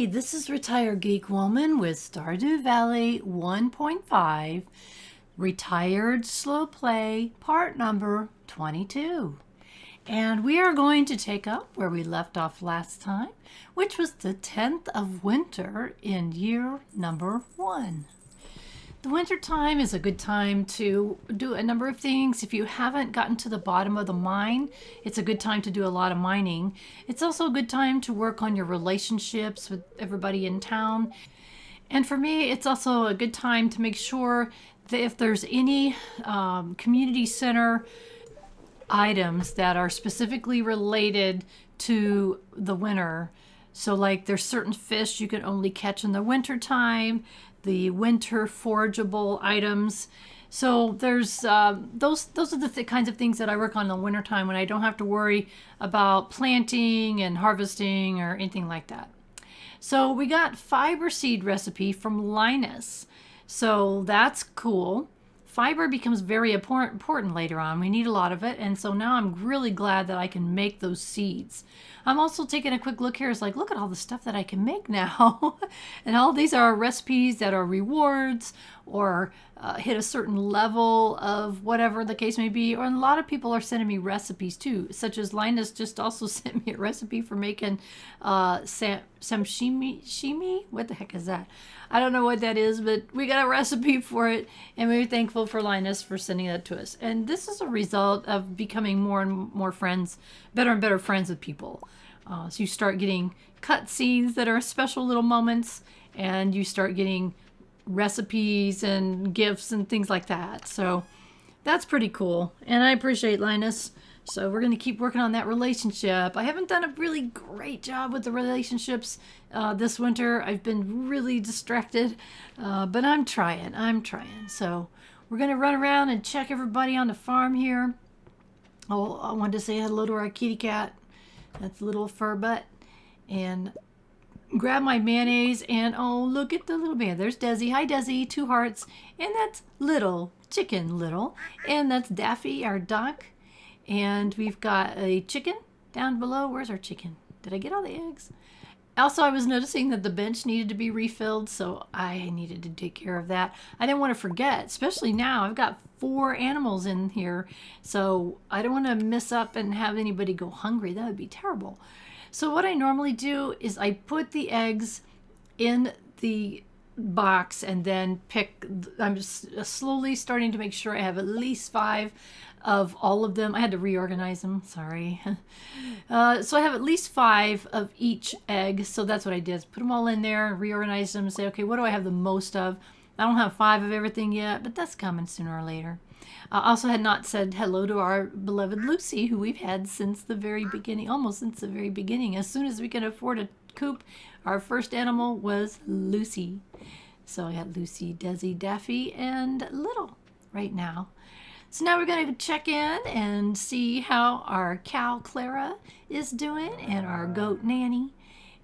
Hey, this is Retired Geek Woman with Stardew Valley 1.5, Retired Slow Play, part number 22. And we are going to take up where we left off last time, which was the 10th of winter in year number 1. The winter time is a good time to do a number of things. If you haven't gotten to the bottom of the mine, it's a good time to do a lot of mining. It's also a good time to work on your relationships with everybody in town. And for me, it's also a good time to make sure that if there's any community center items that are specifically related to the winter. So like there's certain fish you can only catch in the winter time, the winter forageable items. So there's those are the kinds of things that I work on in the wintertime when I don't have to worry about planting and harvesting or anything like that. So we got fiber seed recipe from Linus. So that's cool. Fiber becomes very important later on. We need a lot of it. And so now I'm really glad that I can make those seeds. I'm also taking a quick look here. It's like, look at all the stuff that I can make now. And all these are recipes that are rewards or hit a certain level of whatever the case may be. Or a lot of people are sending me recipes too, such as Linus just also sent me a recipe for making sashimi. What the heck is that? I don't know what that is, but we got a recipe for it, and we're thankful for Linus for sending that to us. And this is a result of becoming more and more friends, better and better friends with people. So you start getting cutscenes that are special little moments, and you start getting recipes and gifts and things like that. So that's pretty cool, and I appreciate Linus. So we're going to keep working on that relationship. I haven't done a really great job with the relationships this winter. I've been really distracted, but I'm trying. So we're going to run around and check everybody on the farm here. Oh, I wanted to say hello to our kitty cat. That's a little fur butt. And grab my mayonnaise, and oh, look at the little man. There's Desi. Hi, Desi. 2 hearts. And that's Little, Chicken Little. And that's Daffy, our duck. And we've got a chicken down below. Where's our chicken? Did I get all the eggs? Also, I was noticing that the bench needed to be refilled, so I needed to take care of that. I didn't want to forget, especially now. I've got 4 animals in here, so I don't want to miss up and have anybody go hungry. That would be terrible. So what I normally do is I put the eggs in the box and then I'm just slowly starting to make sure I have at least 5 of all of them. I had to reorganize them, sorry. So I have at least 5 of each egg. So that's what I did, put them all in there, reorganize them, and say, okay, what do I have the most of? I don't have 5 of everything yet, but that's coming sooner or later. I also had not said hello to our beloved Lucy, who we've had since the very beginning, almost since the very beginning. As soon as we can afford a coop, our first animal was Lucy. So I got Lucy, Desi, Daffy, and Little right now. So now we're going to check in and see how our cow Clara is doing and our goat Nanny.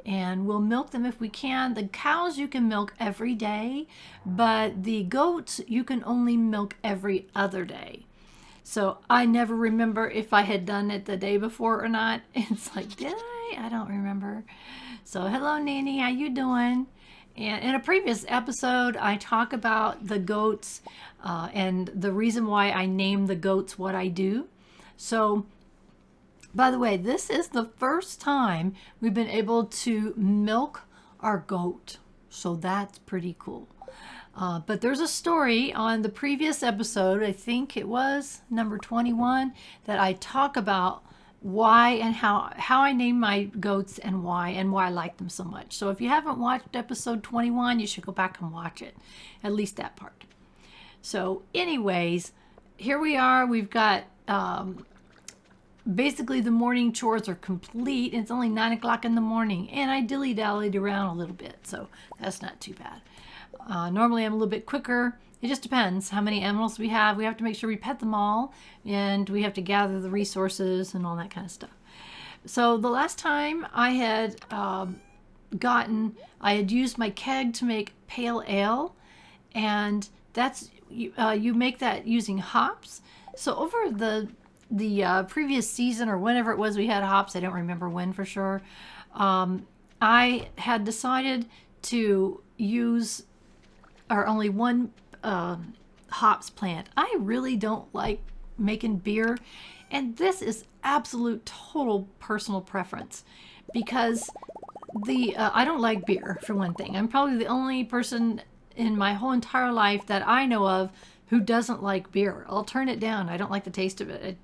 And we'll milk them if we can. The cows you can milk every day, but the goats you can only milk every other day. So I never remember if I had done it the day before or not. It's like, did I? I don't remember. So hello, Nanny. How you doing? And in a previous episode, I talk about the goats and the reason why I name the goats what I do. So, by the way, this is the first time we've been able to milk our goat. So that's pretty cool. But there's a story on the previous episode, I think it was number 21, that I talk about why and how I name my goats and why I like them so much. So if you haven't watched episode 21, you should go back and watch it, at least that part. So anyways, here we are. We've got basically the morning chores are complete. It's only 9 o'clock in the morning, and I dilly-dallied around a little bit, so that's not too bad. Normally I'm a little bit quicker. It just depends how many animals we have. We have to make sure we pet them all, and we have to gather the resources and all that kind of stuff. So the last time I had used my keg to make pale ale, and that's you make that using hops. So over the previous season or whenever it was we had hops, I don't remember when for sure. I had decided to use or only one hops plant. I really don't like making beer, and this is absolute total personal preference because the I don't like beer for one thing. I'm probably the only person in my whole entire life that I know of who doesn't like beer. I'll turn it down. I don't like the taste of it.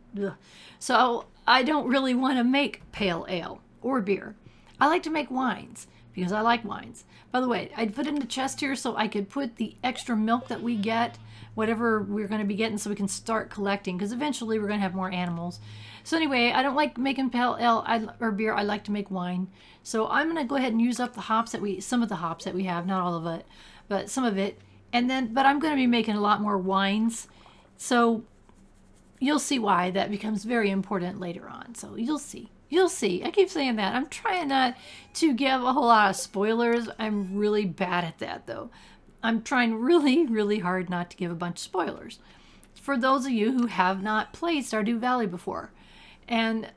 So I don't really want to make pale ale or beer. I like to make wines because I like wines. By the way, I put it in the chest here so I could put the extra milk that we get, whatever we're going to be getting, so we can start collecting because eventually we're going to have more animals. So anyway, I don't like making pale ale or beer. I like to make wine. So I'm going to go ahead and use up the hops that some of the hops that we have, not all of it, but some of it. And then, but I'm going to be making a lot more wines. So you'll see why that becomes very important later on. So you'll see. You'll see. I keep saying that. I'm trying not to give a whole lot of spoilers. I'm really bad at that, though. I'm trying really, really hard not to give a bunch of spoilers. For those of you who have not played Stardew Valley before. And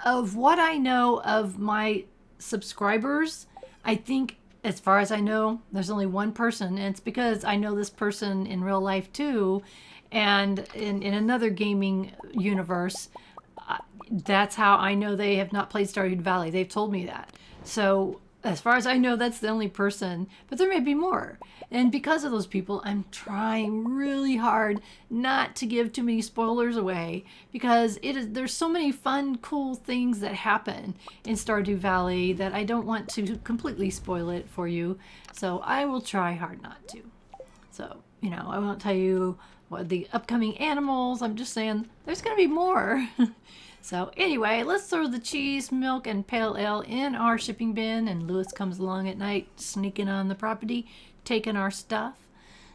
of what I know of my subscribers, I think, as far as I know, there's only one person. And it's because I know this person in real life, too. And in another gaming universe, that's how I know they have not played Stardew Valley. They've told me that. So as far as I know, that's the only person, but there may be more. And because of those people, I'm trying really hard not to give too many spoilers away because there's so many fun, cool things that happen in Stardew Valley that I don't want to completely spoil it for you. So I will try hard not to. So, I won't tell you what the upcoming animals. I'm just saying there's going to be more. So anyway, let's throw the cheese, milk, and pale ale in our shipping bin, and Lewis comes along at night, sneaking on the property, taking our stuff.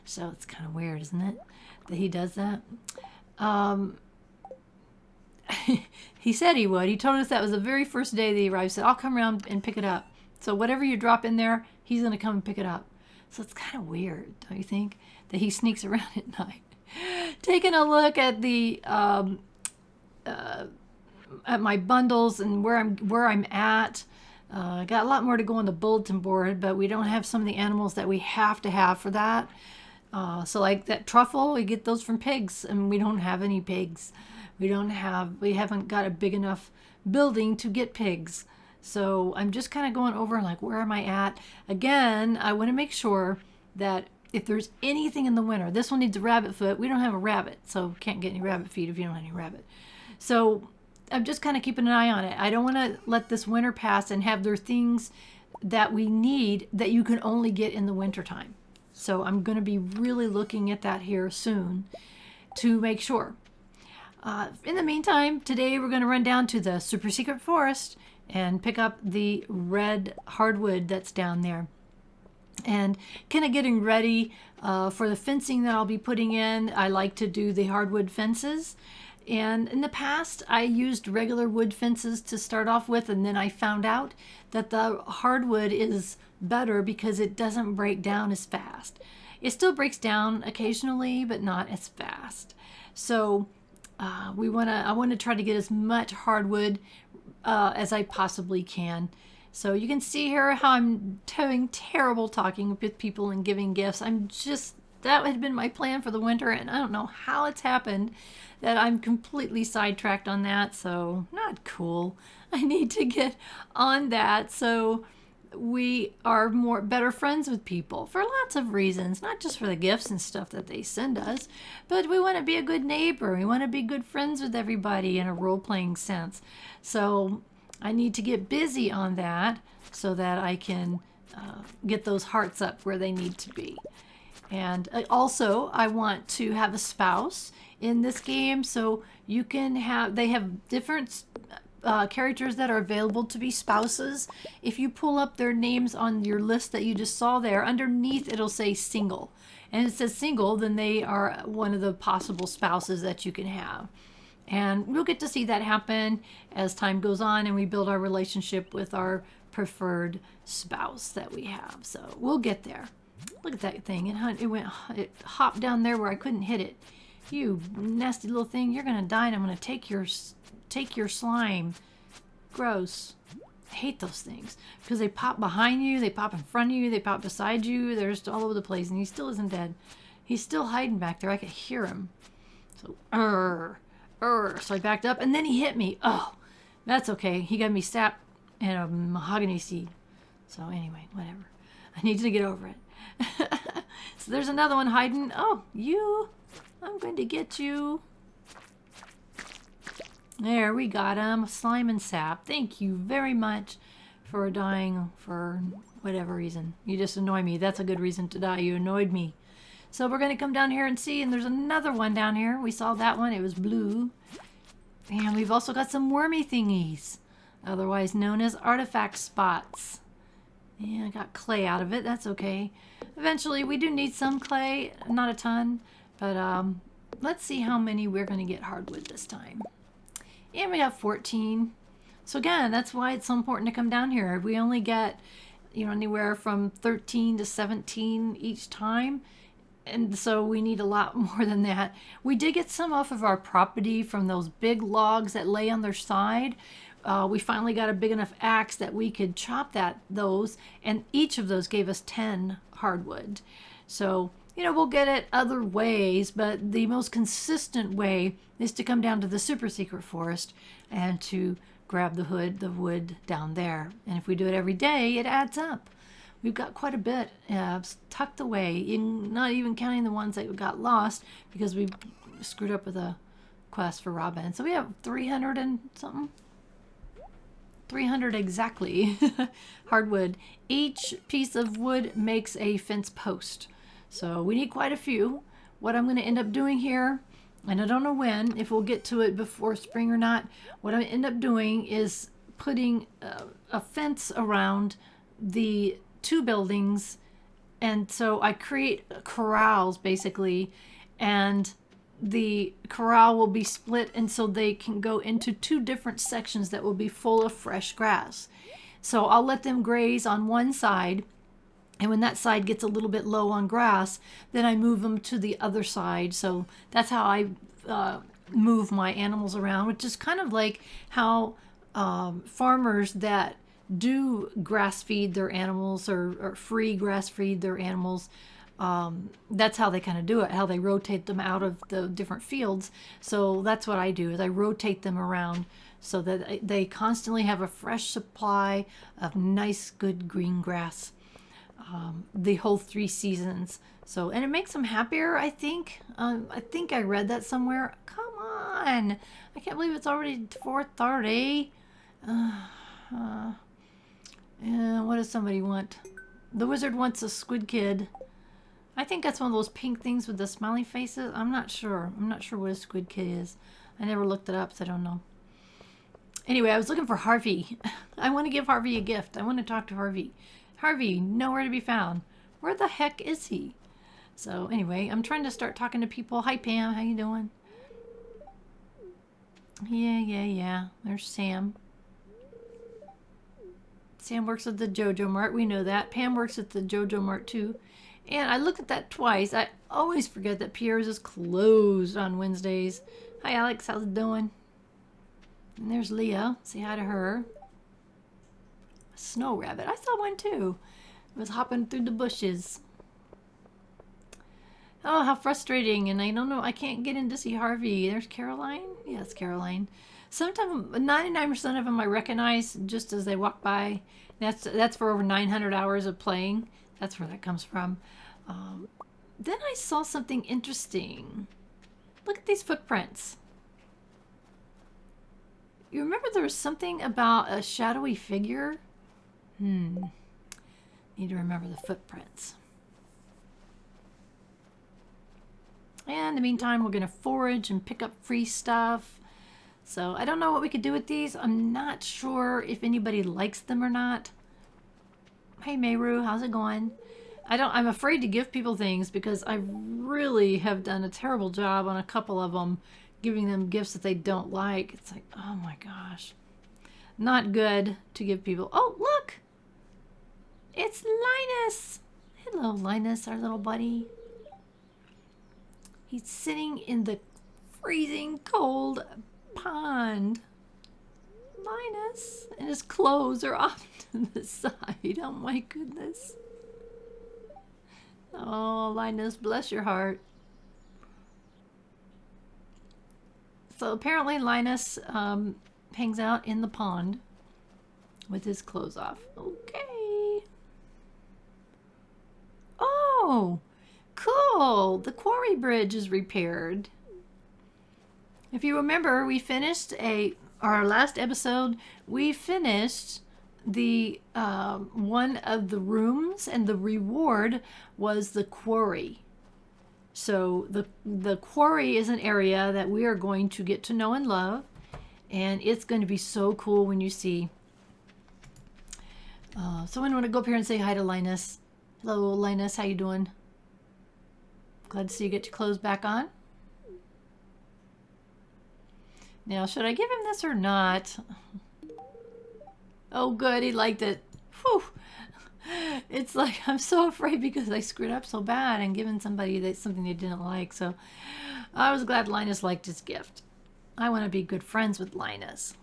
So it's kind of weird, isn't it, that he does that? He said he would. He told us that was the very first day that he arrived. He said, I'll come around and pick it up. So whatever you drop in there, he's going to come and pick it up. So it's kind of weird, don't you think, that he sneaks around at night. Taking a look at the at my bundles and where I'm at. I got a lot more to go on the bulletin board, but we don't have some of the animals that we have to have for that. So like that truffle, we get those from pigs, and we don't have any pigs. We haven't got a big enough building to get pigs. So I'm just kind of going over like, where am I at? Again, I want to make sure that if there's anything in the winter, this one needs a rabbit foot. We don't have a rabbit, so can't get any rabbit feed if you don't have any rabbit. So I'm just kind of keeping an eye on it. I don't want to let this winter pass and have there things that we need that you can only get in the wintertime. So I'm going to be really looking at that here soon to make sure. In the meantime, today we're going to run down to the super secret forest and pick up the red hardwood that's down there. And kind of getting ready for the fencing that I'll be putting in. I like to do the hardwood fences. And in the past, I used regular wood fences to start off with, and then I found out that the hardwood is better because it doesn't break down as fast. It still breaks down occasionally, but not as fast. So I want to try to get as much hardwood as I possibly can. So you can see here how I'm having terrible talking with people and giving gifts. That had been my plan for the winter, and I don't know how it's happened that I'm completely sidetracked on that. So not cool. I need to get on that so we are better friends with people for lots of reasons, not just for the gifts and stuff that they send us, but we want to be a good neighbor. We want to be good friends with everybody in a role-playing sense. So I need to get busy on that so that I can get those hearts up where they need to be. And also, I want to have a spouse in this game, so they have different characters that are available to be spouses. If you pull up their names on your list that you just saw there, underneath it'll say single. And if it says single, then they are one of the possible spouses that you can have. And we'll get to see that happen as time goes on and we build our relationship with our preferred spouse that we have. So we'll get there. Look at that thing. It hopped down there where I couldn't hit it. You nasty little thing. You're going to die, and I'm going to take your slime. Gross. I hate those things because they pop behind you, they pop in front of you, they pop beside you. They're just all over the place, and he still isn't dead. He's still hiding back there. I could hear him. So, so I backed up, and then he hit me. Oh, that's okay. He got me sap and a mahogany seed. So anyway, whatever. I need to get over it. So there's another one hiding. Oh, you. I'm going to get you. There, we got him. Slime and sap. Thank you very much for dying for whatever reason. You just annoy me. That's a good reason to die. You annoyed me. So we're going to come down here and see, and there's another one down here. We saw that one. It was blue. And we've also got some wormy thingies, otherwise known as artifact spots. Yeah, I got clay out of it. That's okay. Eventually, we do need some clay. Not a ton, but let's see how many we're going to get hardwood this time. And we got 14. So again, that's why it's so important to come down here. We only get, anywhere from 13 to 17 each time. And so we need a lot more than that. We did get some off of our property from those big logs that lay on their side. We finally got a big enough axe that we could chop those, and each of those gave us 10 hardwood. So, we'll get it other ways, but the most consistent way is to come down to the super secret forest and to grab the wood down there. And if we do it every day, it adds up. We've got quite a bit tucked away, not even counting the ones that got lost because we screwed up with a quest for Robin. So we have 300 and something. 300 exactly hardwood. Each piece of wood makes a fence post. So we need quite a few. What I'm going to end up doing here, and I don't know when, if we'll get to it before spring or not, what I end up doing is putting a fence around the 2 buildings, and so I create corrals basically, and the corral will be split, and so they can go into 2 different sections that will be full of fresh grass. So I'll let them graze on one side, and when that side gets a little bit low on grass, then I move them to the other side. So that's how I move my animals around, which is kind of like how farmers that do grass feed their animals or free grass feed their animals, that's how they kind of do it, how they rotate them out of the different fields. So that's what I do, is I rotate them around so that they constantly have a fresh supply of nice good green grass the whole 3 seasons. So, and it makes them happier, I think. I read that somewhere. Come on, I can't believe it's already 4:30. What does somebody want? The wizard wants a squid kid. I think that's one of those pink things with the smiley faces. I'm not sure. I'm not sure what a squid kid is. I never looked it up, so I don't know. Anyway, I was looking for Harvey. I want to give Harvey a gift. I want to talk to Harvey. Harvey, nowhere to be found. Where the heck is he? So anyway, I'm trying to start talking to people. Hi, Pam. How you doing? Yeah. There's Sam. Sam works at the JoJo Mart. We know that. Pam works at the JoJo Mart too. And I looked at that twice. I always forget that Pierre's is closed on Wednesdays. Hi, Alex. How's it doing? And there's Leah. Say hi to her. A snow rabbit. I saw one too. It was hopping through the bushes. Oh, how frustrating. And I don't know. I can't get in to see Harvey. There's Caroline. Yeah, it's Caroline. Sometimes 99% of them I recognize just as they walk by. That's for over 900 hours of playing. That's where that comes from. Then I saw something interesting. Look at these footprints. You remember there was something about a shadowy figure? Need to remember the footprints. And in the meantime, we're going to forage and pick up free stuff. So I don't know what we could do with these. I'm not sure if anybody likes them or not. Hey, Mayru, how's it going? I'm afraid to give people things because I really have done a terrible job on a couple of them, giving them gifts that they don't like. It's like, oh my gosh. Not good to give people. Oh, look! It's Linus! Hello, Linus, our little buddy. He's sitting in the freezing cold pond. Linus. And his clothes are off to the side. Oh my goodness. Oh, Linus, bless your heart. So apparently Linus hangs out in the pond with his clothes off. Okay. Oh, cool. The quarry bridge is repaired. If you remember, we finished our last episode, we finished the one of the rooms, and the reward was the quarry. So the quarry is an area that we are going to get to know and love, and it's going to be so cool when you see. Someone want to go up here and say hi to Linus. Hello, Linus. How you doing? Glad to see you get your clothes back on. Now, should I give him this or not? Oh, good. He liked it. Whew. It's like I'm so afraid because I screwed up so bad and given somebody something they didn't like. So I was glad Linus liked his gift. I want to be good friends with Linus.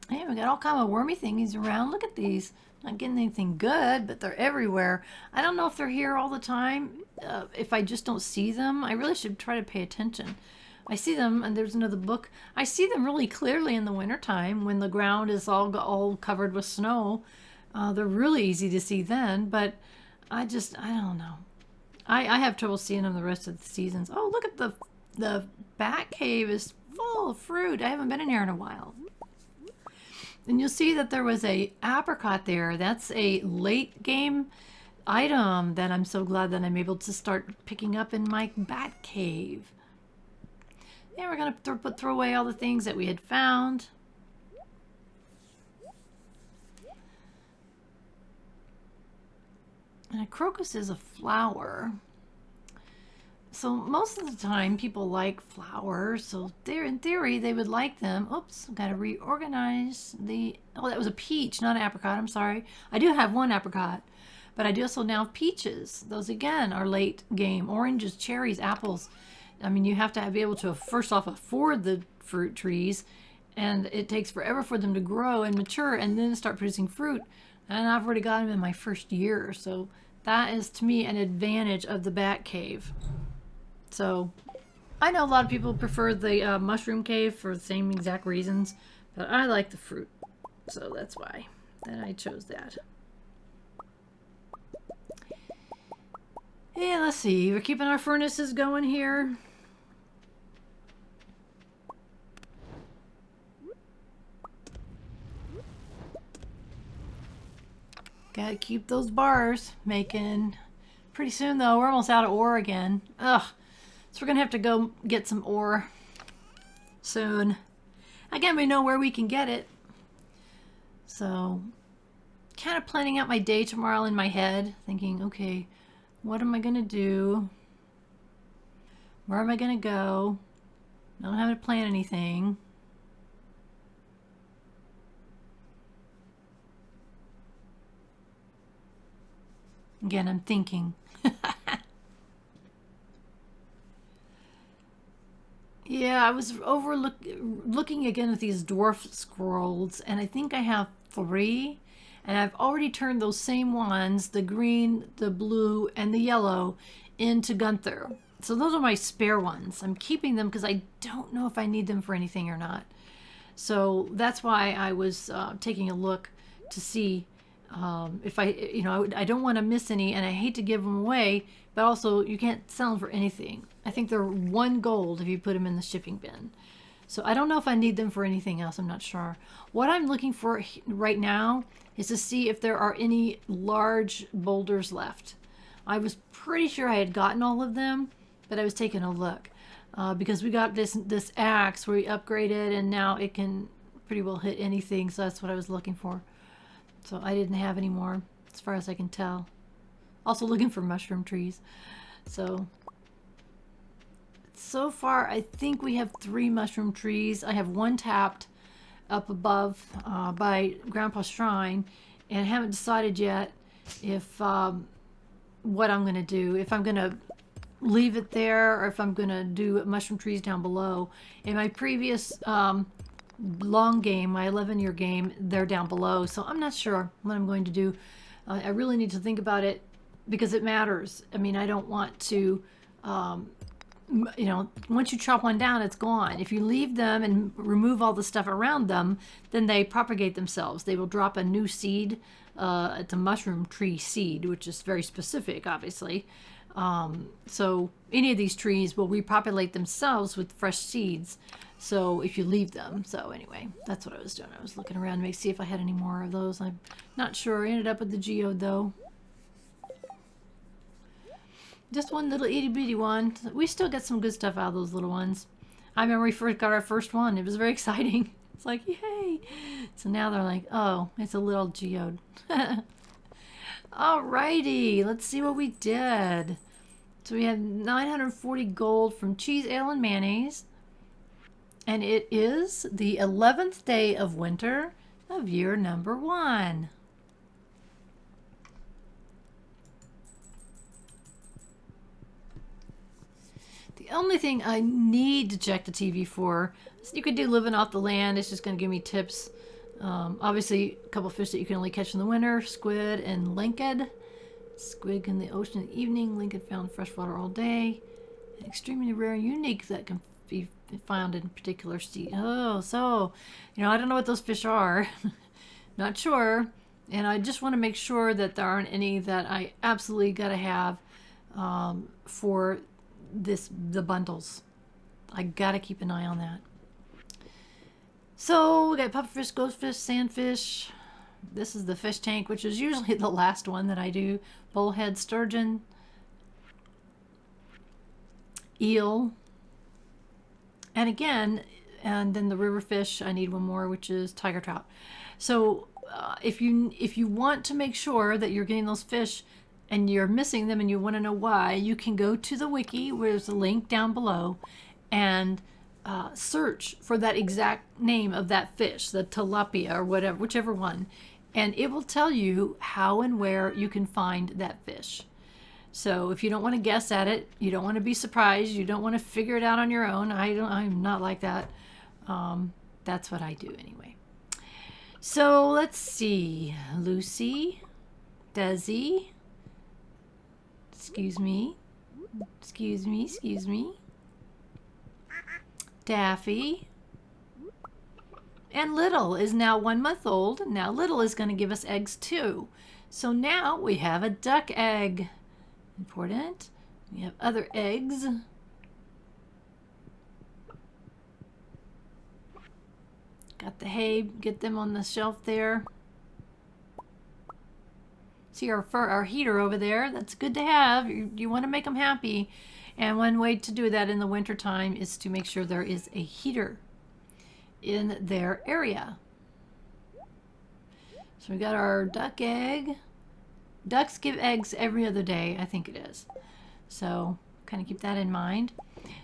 Hey, we got all kind of wormy thingies around. Look at these. Not getting anything good, but they're everywhere. I don't know if they're here all the time. If I just don't see them, I really should try to pay attention. I see them, and there's another book. I see them really clearly in the wintertime when the ground is all covered with snow. They're really easy to see then, but I don't know. I have trouble seeing them the rest of the seasons. Oh, look at the bat cave is full of fruit. I haven't been in here in a while. And you'll see that there was a apricot there. That's a late game item that I'm so glad that I'm able to start picking up in my bat cave. And we're going to throw away all the things that we had found. And a crocus is a flower. So most of the time people like flowers, so in theory they would like them. Oops, I've got to reorganize the... Oh, that was a peach, not an apricot. I'm sorry. I do have one apricot, but I do also now have peaches. Those again are late game. Oranges, cherries, apples. I mean, you have to be able to first off afford the fruit trees, and it takes forever for them to grow and mature and then start producing fruit. And I've already got them in my first year, so that is to me an advantage of the bat cave. So I know a lot of people prefer the mushroom cave for the same exact reasons, but I like the fruit, so that's why that I chose that. Yeah, let's see. We're keeping our furnaces going here. Gotta keep those bars making. Pretty soon though, we're almost out of ore again. Ugh. So we're gonna have to go get some ore soon. Again, we know where we can get it. So kind of planning out my day tomorrow in my head, thinking, okay, what am I gonna do? Where am I gonna go? I don't have to plan anything. Again, I'm thinking. Yeah, I was looking again at these dwarf scrolls, and I think I have 3, and I've already turned those same ones, the green, the blue, and the yellow, into Gunther. So those are my spare ones. I'm keeping them because I don't know if I need them for anything or not. So that's why I was taking a look to see if I don't want to miss any, and I hate to give them away, but also you can't sell them for anything. I think they're 1 gold if you put them in the shipping bin. So I don't know if I need them for anything else. I'm not sure. What I'm looking for right now is to see if there are any large boulders left. I was pretty sure I had gotten all of them, but I was taking a look because we got this axe where we upgraded, and now it can pretty well hit anything. So that's what I was looking for. So I didn't have any more as far as I can tell. Also looking for mushroom trees. So far I think we have 3 mushroom trees. I have 1 tapped up above by Grandpa's shrine, and I haven't decided yet if what I'm going to do. If I'm going to leave it there or if I'm going to do mushroom trees down below. In my previous long game, my 11-year game, they're down below. So I'm not sure what I'm going to do. I really need to think about it because it matters. I mean, I don't want to, you know, once you chop one down, it's gone. If you leave them and remove all the stuff around them, then they propagate themselves. They will drop a new seed. It's a mushroom tree seed, which is very specific, obviously. So any of these trees will repopulate themselves with fresh seeds. So if you leave them. So anyway, that's what I was doing. I was looking around to see if I had any more of those. I'm not sure. I ended up with the geode though. Just one little itty bitty one. We still get some good stuff out of those little ones. I remember we first got our first one. It was very exciting. It's like, yay. So now they're like, oh, it's a little geode. Alrighty, let's see what we did. So we had 940 gold from cheese, ale, and mayonnaise. And it is the 11th day of winter of year number 1. The only thing I need to check the TV for, you could do living off the land. It's just going to give me tips. Obviously, a couple fish that you can only catch in the winter, squid and linked. Squid in the ocean in the evening, linked found in freshwater all day. And extremely rare and unique that can be found in particular sea. Oh, so, you know, I don't know what those fish are. Not sure. And I just want to make sure that there aren't any that I absolutely got to have for the bundles. I got to keep an eye on that. So we got pufferfish, ghostfish, sandfish. This is the fish tank, which is usually the last one that I do. Bullhead, sturgeon, eel, and again, and then the river fish. I need one more, which is tiger trout. So if you want to make sure that you're getting those fish and you're missing them and you want to know why, you can go to the wiki, where there's a link down below, and search for that exact name of that fish, the tilapia or whatever, whichever one, and it will tell you how and where you can find that fish. So if you don't want to guess at it, you don't want to be surprised, you don't want to figure it out on your own. I'm not like that. That's what I do anyway. So let's see. Lucy, Desi, excuse me, Daffy, and Little is now 1 month old. Now Little is going to give us eggs too. So now we have a duck egg. Important. We have other eggs. Got the hay. Get them on the shelf there. See our heater over there. That's good to have. You want to make them happy. And one way to do that in the winter time is to make sure there is a heater in their area. So we got our duck egg. Ducks give eggs every other day, I think it is. So kind of keep that in mind.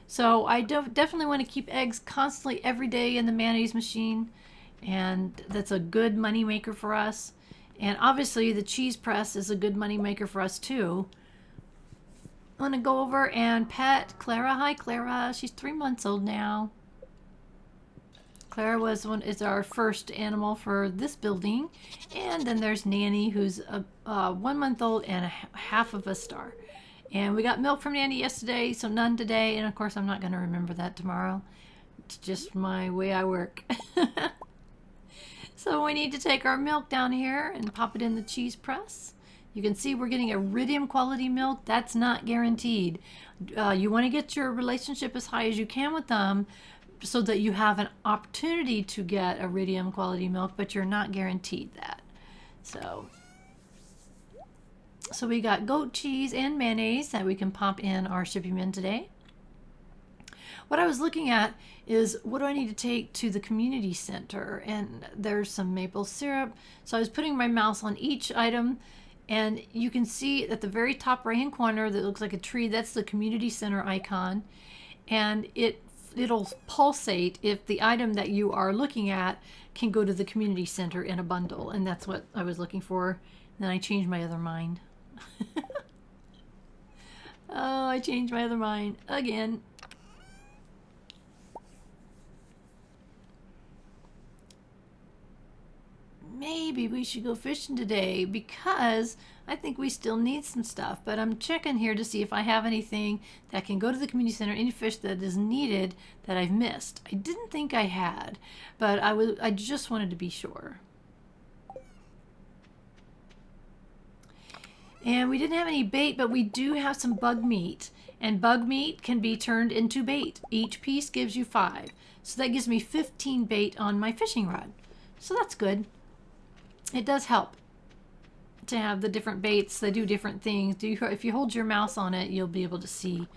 So I definitely want to keep eggs constantly every day in the mayonnaise machine. And that's a good money maker for us. And obviously the cheese press is a good money maker for us too. I'm going to go over and pet Clara. Hi, Clara. She's 3 months old now. Clara is our first animal for this building. And then there's Nanny, who's 1 month old and half of a star. And we got milk from Nanny yesterday, so none today. And of course, I'm not going to remember that tomorrow. It's just my way I work. So we need to take our milk down here and pop it in the cheese press. You can see we're getting iridium quality milk. That's not guaranteed. You want to get your relationship as high as you can with them so that you have an opportunity to get iridium quality milk, but you're not guaranteed that. So we got goat cheese and mayonnaise that we can pop in our shipping bin today. What I was looking at is, what do I need to take to the community center? And there's some maple syrup. So I was putting my mouse on each item, and you can see at the very top right hand corner that looks like a tree, that's the community center icon. And it'll pulsate if the item that you are looking at can go to the community center in a bundle. And that's what I was looking for. And then I changed my other mind. Oh, I changed my other mind again. Maybe we should go fishing today because I think we still need some stuff. But I'm checking here to see if I have anything that can go to the community center, any fish that is needed that I've missed. I didn't think I had, but I just wanted to be sure. And we didn't have any bait, but we do have some bug meat. And bug meat can be turned into bait. Each piece gives you 5. So that gives me 15 bait on my fishing rod. So that's good. It does help to have the different baits. They do different things. If you hold your mouse on it, you'll be able to see.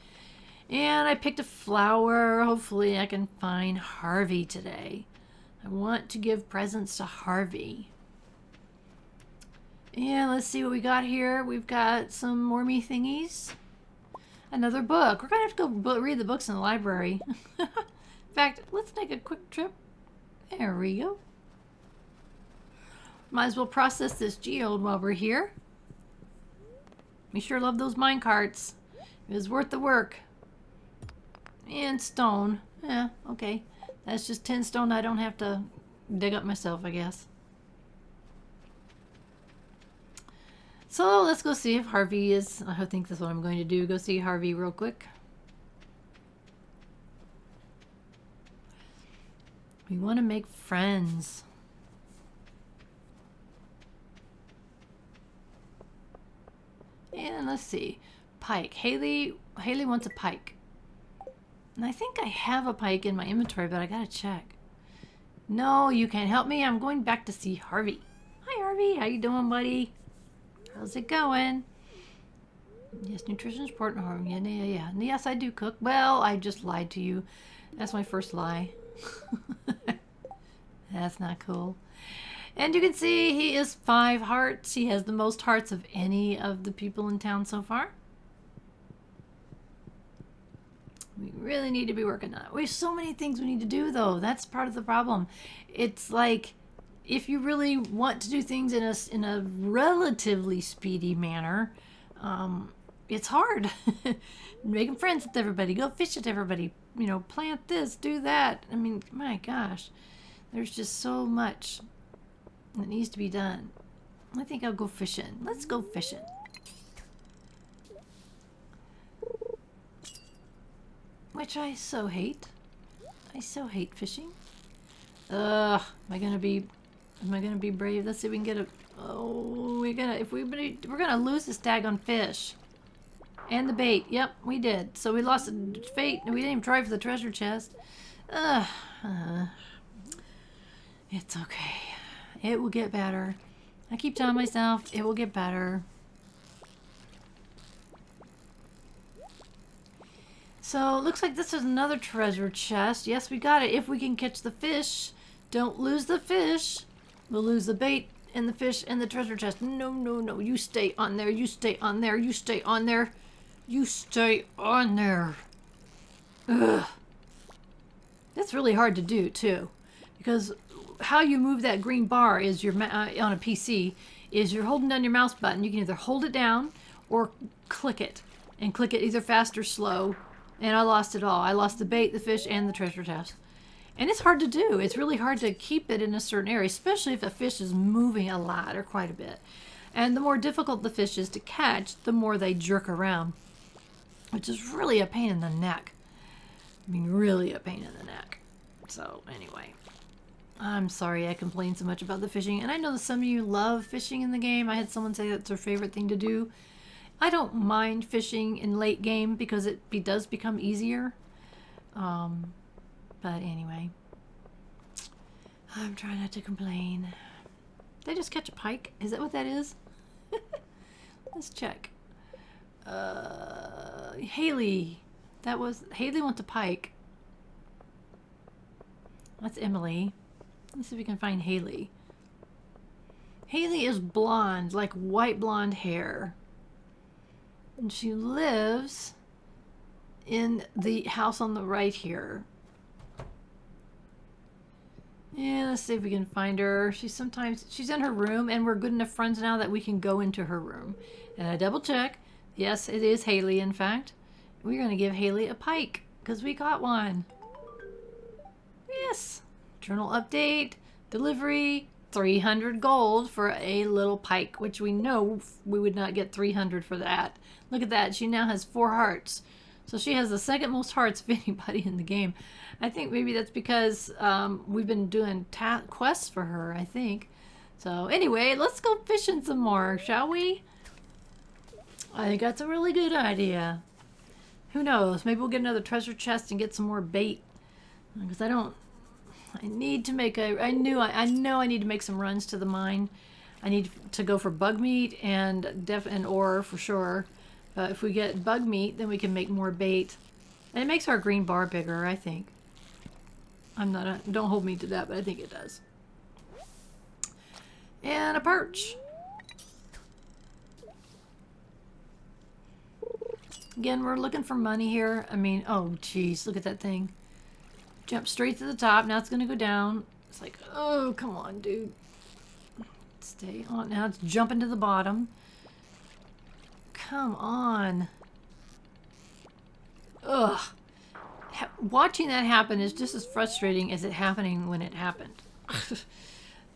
And I picked a flower. Hopefully I can find Harvey today. I want to give presents to Harvey. And let's see what we got here. We've got some wormy thingies. Another book. We're going to have to go read the books in the library. In fact, let's take a quick trip. There we go. Might as well process this geode while we're here. We sure love those mine carts. It was worth the work. And stone. Yeah, okay. That's just 10 stone I don't have to dig up myself, I guess. So let's go see if Harvey is... I think that's what I'm going to do. Go see Harvey real quick. We want to make friends. And let's see. Pike. Haley wants a pike. And I think I have a pike in my inventory, but I gotta check. No, you can't help me. I'm going back to see Harvey. Hi, Harvey. How you doing, buddy? How's it going? Yes, nutrition is important, Harvey. Yeah. Yes, I do cook. Well, I just lied to you. That's my first lie. That's not cool. And you can see he is 5 hearts. He has the most hearts of any of the people in town so far. We really need to be working on it. We have so many things we need to do, though. That's part of the problem. It's like, if you really want to do things in a relatively speedy manner, it's hard. Making friends with everybody. Go fish with everybody. You know, plant this, do that. I mean, my gosh. There's just so much that needs to be done. I think I'll go fishing. Let's go fishing. Which I so hate. I so hate fishing. Ugh. Am I gonna be brave? Let's see if we can get a... Oh, we're gonna lose this daggone fish. And the bait. Yep, we did. So we lost the bait. We didn't even try for the treasure chest. Ugh. It's okay. It will get better. I keep telling myself it will get better. So it looks like this is another treasure chest. Yes, we got it. If we can catch the fish. Don't lose the fish. We'll lose the bait and the fish and the treasure chest. No, no, no. You stay on there. You stay on there. You stay on there. You stay on there. Ugh. That's really hard to do, too. Because how you move that green bar is on a PC is you're holding down your mouse button. You can either hold it down or click it. And click it either fast or slow. And I lost it all. I lost the bait, the fish, and the treasure chest. And it's hard to do. It's really hard to keep it in a certain area, especially if a fish is moving a lot or quite a bit. And the more difficult the fish is to catch, the more they jerk around, which is really a pain in the neck. I mean, really a pain in the neck. So, anyway. I'm sorry I complain so much about the fishing. And I know that some of you love fishing in the game. I had someone say that's their favorite thing to do. I don't mind fishing in late game because it does become easier. But anyway, I'm trying not to complain. Did I just catch a pike? Is that what that is? Let's check. Haley. Haley wants a pike. That's Emily. Let's see if we can find Haley. Haley is blonde, like white blonde hair. And she lives in the house on the right here. Yeah, let's see if we can find her. She's in her room, and we're good enough friends now that we can go into her room. And I double check. Yes, it is Haley, in fact. We're going to give Haley a pike because we got one. Yes. Journal update, delivery, 300 gold for a little pike, which we know we would not get 300 for that. Look at that. She now has 4 hearts. So she has the second most hearts of anybody in the game. I think maybe that's because we've been doing quests for her, I think. So anyway, let's go fishing some more, shall we? I think that's a really good idea. Who knows? Maybe we'll get another treasure chest and get some more bait. Because I need to make I know I need to make some runs to the mine. I need to go for bug meat and ore for sure. If we get bug meat, then we can make more bait. And it makes our green bar bigger, I think. Don't hold me to that, but I think it does. And a perch. Again, we're looking for money here. I mean, oh geez, look at that thing. Jump straight to the top. Now it's going to go down. It's like, oh, come on, dude. Stay on. Now it's jumping to the bottom. Come on. Ugh. Watching that happen is just as frustrating as it happening when it happened.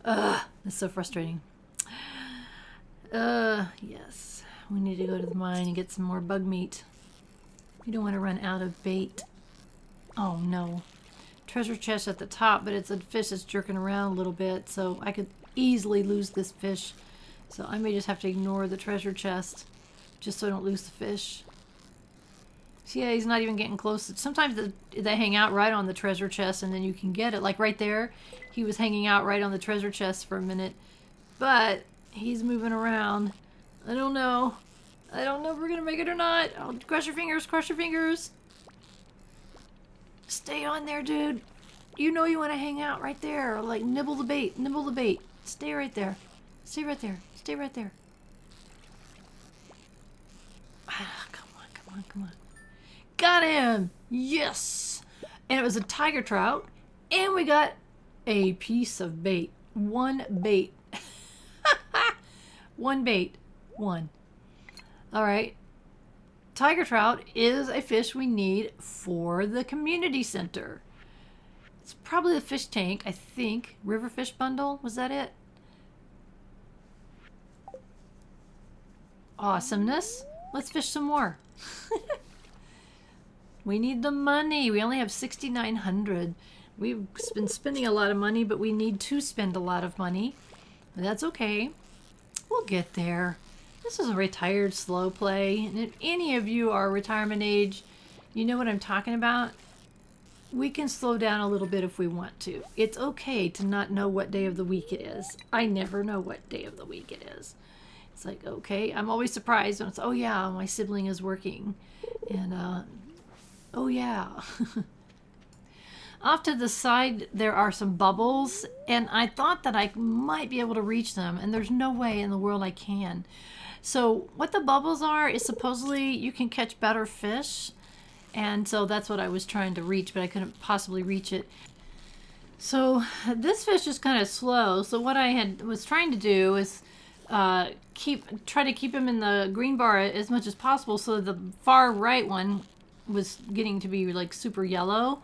Ugh. It's so frustrating. Yes. We need to go to the mine and get some more bug meat. We don't want to run out of bait. Oh, no. Treasure chest at the top, but it's a fish that's jerking around a little bit, so I could easily lose this fish. So I may just have to ignore the treasure chest just so I don't lose the fish. See, yeah, he's not even getting close. Sometimes they hang out right on the treasure chest and then you can get it. Like right there, he was hanging out right on the treasure chest for a minute, but he's moving around. I don't know. I don't know if we're gonna make it or not. Oh, cross your fingers, cross your fingers. Stay on there, dude. You know you want to hang out right there. Like, nibble the bait. Nibble the bait. Stay right there. Stay right there. Stay right there. Ah, come on, come on, come on. Got him! Yes! And it was a tiger trout. And we got a piece of bait. One bait. One bait. One. Alright. Tiger trout is a fish we need for the community center. It's probably the fish tank, I think. River fish bundle, was that it? Awesomeness. Let's fish some more. We need the money. We only have 6,900. We've been spending a lot of money, but we need to spend a lot of money. That's okay. We'll get there. This is a retired slow play, and if any of you are retirement age, you know what I'm talking about. We can slow down a little bit if we want to. It's okay to not know what day of the week it is. I never know what day of the week it is. It's like, okay, I'm always surprised when it's, oh yeah, my sibling is working. And, oh yeah. Off to the side, there are some bubbles, and I thought that I might be able to reach them, and there's no way in the world I can. So what the bubbles are is supposedly you can catch better fish, and so that's what I was trying to reach, but I couldn't possibly reach it. So this fish is kind of slow, so what I was trying to do is try to keep him in the green bar as much as possible, so the far right one was getting to be like super yellow,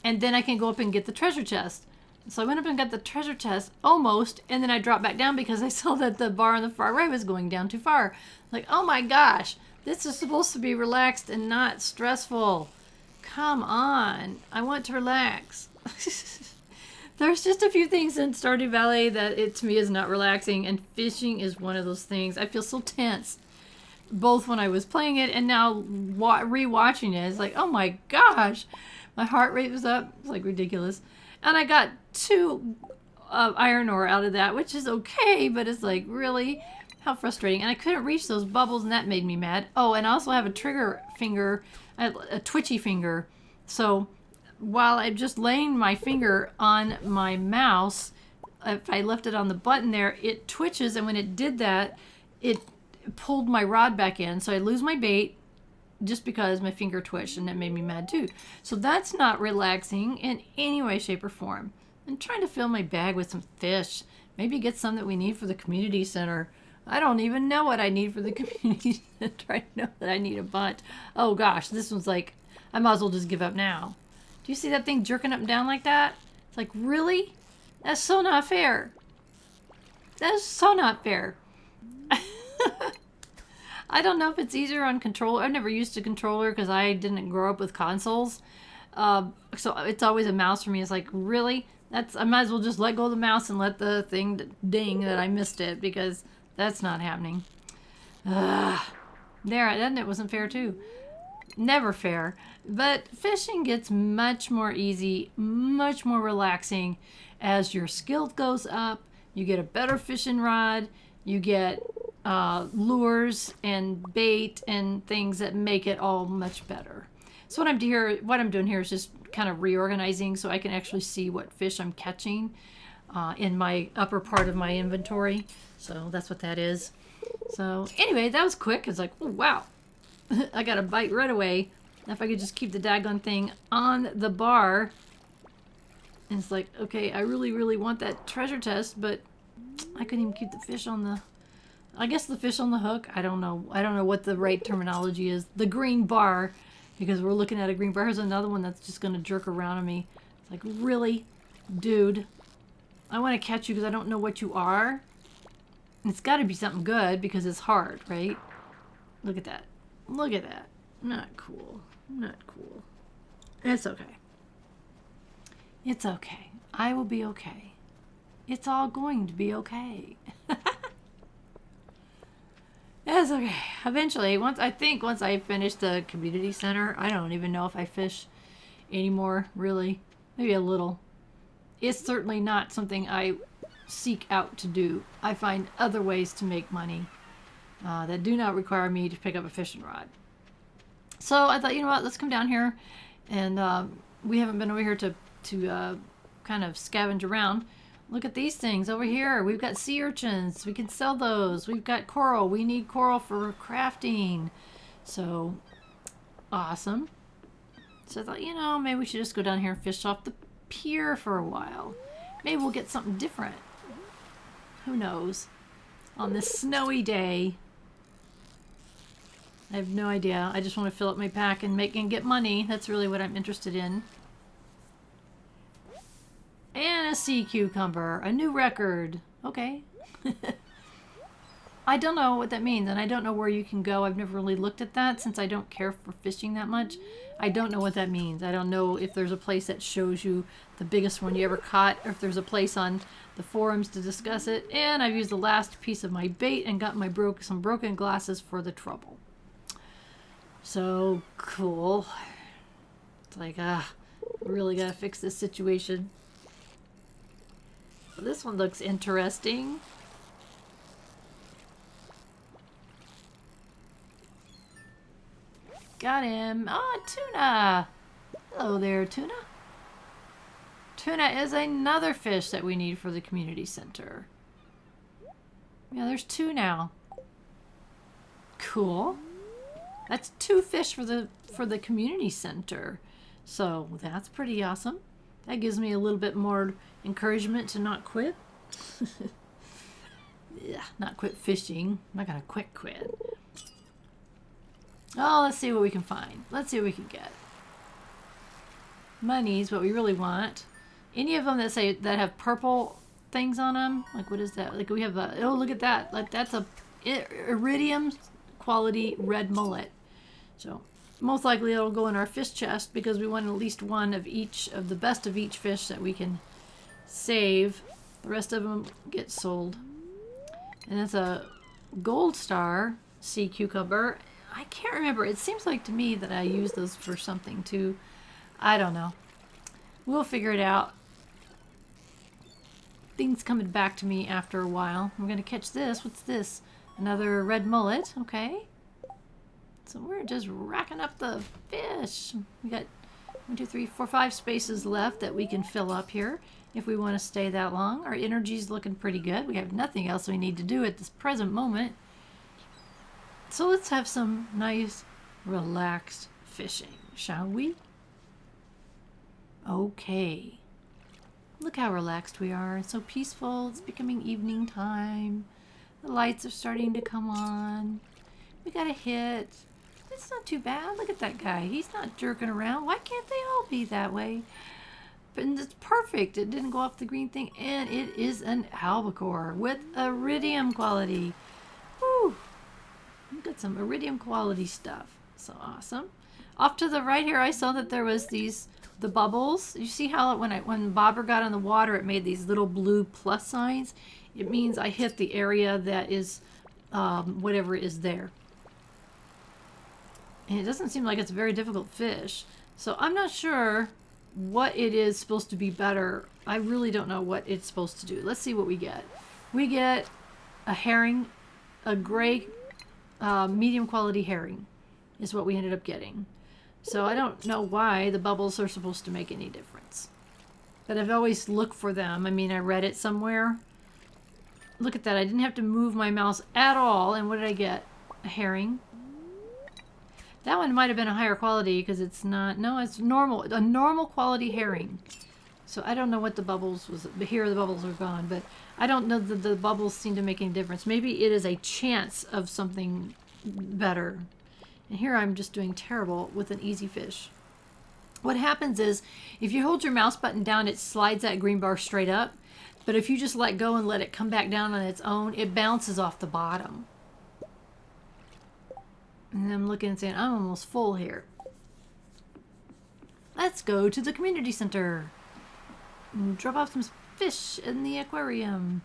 and then I can go up and get the treasure chest. So I went up and got the treasure chest almost, and then I dropped back down because I saw that the bar on the far right was going down too far. Like, oh my gosh, this is supposed to be relaxed and not stressful. Come on, I want to relax. There's just a few things in Stardew Valley that to me is not relaxing, and fishing is one of those things. I feel so tense, both when I was playing it and now re-watching it. It's like, oh my gosh, my heart rate was up. It's like ridiculous. And I got 2 iron ore out of that, which is okay, but it's like, really? How frustrating. And I couldn't reach those bubbles, and that made me mad. Oh, and I also have a trigger finger, a twitchy finger. So while I'm just laying my finger on my mouse, if I left it on the button there, it twitches, and when it did that, it pulled my rod back in. So I lose my bait just because my finger twitched, and that made me mad too. So that's not relaxing in any way, shape, or form. I'm trying to fill my bag with some fish. Maybe get some that we need for the community center. I don't even know what I need for the community center. I know that I need a bunch. Oh gosh, this one's like, I might as well just give up now. Do you see that thing jerking up and down like that? It's like, really? That's so not fair. That is so not fair. I don't know if it's easier on controller. I've never used a controller because I didn't grow up with consoles. So it's always a mouse for me. It's like, really? I might as well just let go of the mouse and let the thing ding that I missed it, because that's not happening. There, then it wasn't fair too. Never fair. But fishing gets much more easy, much more relaxing as your skill goes up. You get a better fishing rod. You get lures and bait and things that make it all much better. So what I'm doing here is just kind of reorganizing so I can actually see what fish I'm catching in my upper part of my inventory. So that's what that is. So anyway, that was quick. It's like, oh, wow. I got a bite right away. If I could just keep the daggone thing on the bar. And it's like, okay, I really, really want that treasure chest, but I couldn't even keep the fish on the... I guess the fish on the hook. I don't know. I don't know what the right terminology is. The green bar, because we're looking at a green bar. Here's another one that's just going to jerk around on me. It's like, really? Dude. I want to catch you because I don't know what you are. And it's got to be something good because it's hard, right? Look at that. Look at that. Not cool. Not cool. It's okay. It's okay. I will be okay. It's all going to be okay. That's okay. Eventually, once I finish the community center, I don't even know if I fish anymore, really. Maybe a little. It's certainly not something I seek out to do. I find other ways to make money that do not require me to pick up a fishing rod. So I thought, you know what, let's come down here. And we haven't been over here to kind of scavenge around. Look at these things over here. We've got sea urchins. We can sell those. We've got coral. We need coral for crafting. So, awesome. So I thought, you know, maybe we should just go down here and fish off the pier for a while. Maybe we'll get something different. Who knows? On this snowy day. I have no idea. I just want to fill up my pack and get money. That's really what I'm interested in. And a sea cucumber. A new record. Okay. I don't know what that means, and I don't know where you can go. I've never really looked at that since I don't care for fishing that much. I don't know what that means. I don't know if there's a place that shows you the biggest one you ever caught, or if there's a place on the forums to discuss it. And I've used the last piece of my bait and got some broken glasses for the trouble. So cool. It's like, really gotta fix this situation. This one looks interesting. Got him. Oh, tuna. Hello there, tuna. Tuna is another fish that we need for the community center. Yeah, there's two now. Cool. That's 2 fish for the community center. So that's pretty awesome. That gives me a little bit more encouragement to not quit. Yeah, not quit fishing. I'm not gonna quit. Oh, let's see what we can find. Let's see what we can get. Money's what we really want. Any of them that have purple things on them, like what is that? Like we have a, oh, look at that. Like that's a iridium quality red mullet. So most likely it'll go in our fish chest because we want at least one of each of the best of each fish that we can save. The rest of them get sold. And that's a gold star sea cucumber. I can't remember. It seems like to me that I use those for something too. I don't know. We'll figure it out. Things coming back to me after a while. I'm going to catch this. What's this? Another red mullet. Okay. So we're just racking up the fish. We got 1, 2, 3, 4, 5 spaces left that we can fill up here if we want to stay that long. Our energy's looking pretty good. We have nothing else we need to do at this present moment. So let's have some nice, relaxed fishing, shall we? Okay. Look how relaxed we are. It's so peaceful. It's becoming evening time. The lights are starting to come on. We got a hit. It's not too bad. Look at that guy. He's not jerking around. Why can't they all be that way? But it's perfect. It didn't go off the green thing. And it is an albacore with iridium quality. Woo! We've got some iridium quality stuff. So awesome. Off to the right here, I saw that there was the bubbles. You see how when Bobber got on the water, it made these little blue plus signs? It means I hit the area that is whatever is there. And it doesn't seem like it's a very difficult fish. So I'm not sure what it is supposed to be better. I really don't know what it's supposed to do. Let's see what we get. We get a herring, a gray medium quality herring is what we ended up getting. So I don't know why the bubbles are supposed to make any difference. But I've always looked for them. I mean, I read it somewhere. Look at that. I didn't have to move my mouse at all. And what did I get? A herring. That one might have been a higher quality because it's not... No, it's normal. A normal quality herring. So I don't know what the bubbles was. Here the bubbles are gone. But I don't know that the bubbles seem to make any difference. Maybe it is a chance of something better. And here I'm just doing terrible with an easy fish. What happens is if you hold your mouse button down, it slides that green bar straight up. But if you just let go and let it come back down on its own, it bounces off the bottom. And I'm looking and saying, I'm almost full here. Let's go to the community center and drop off some fish in the aquarium.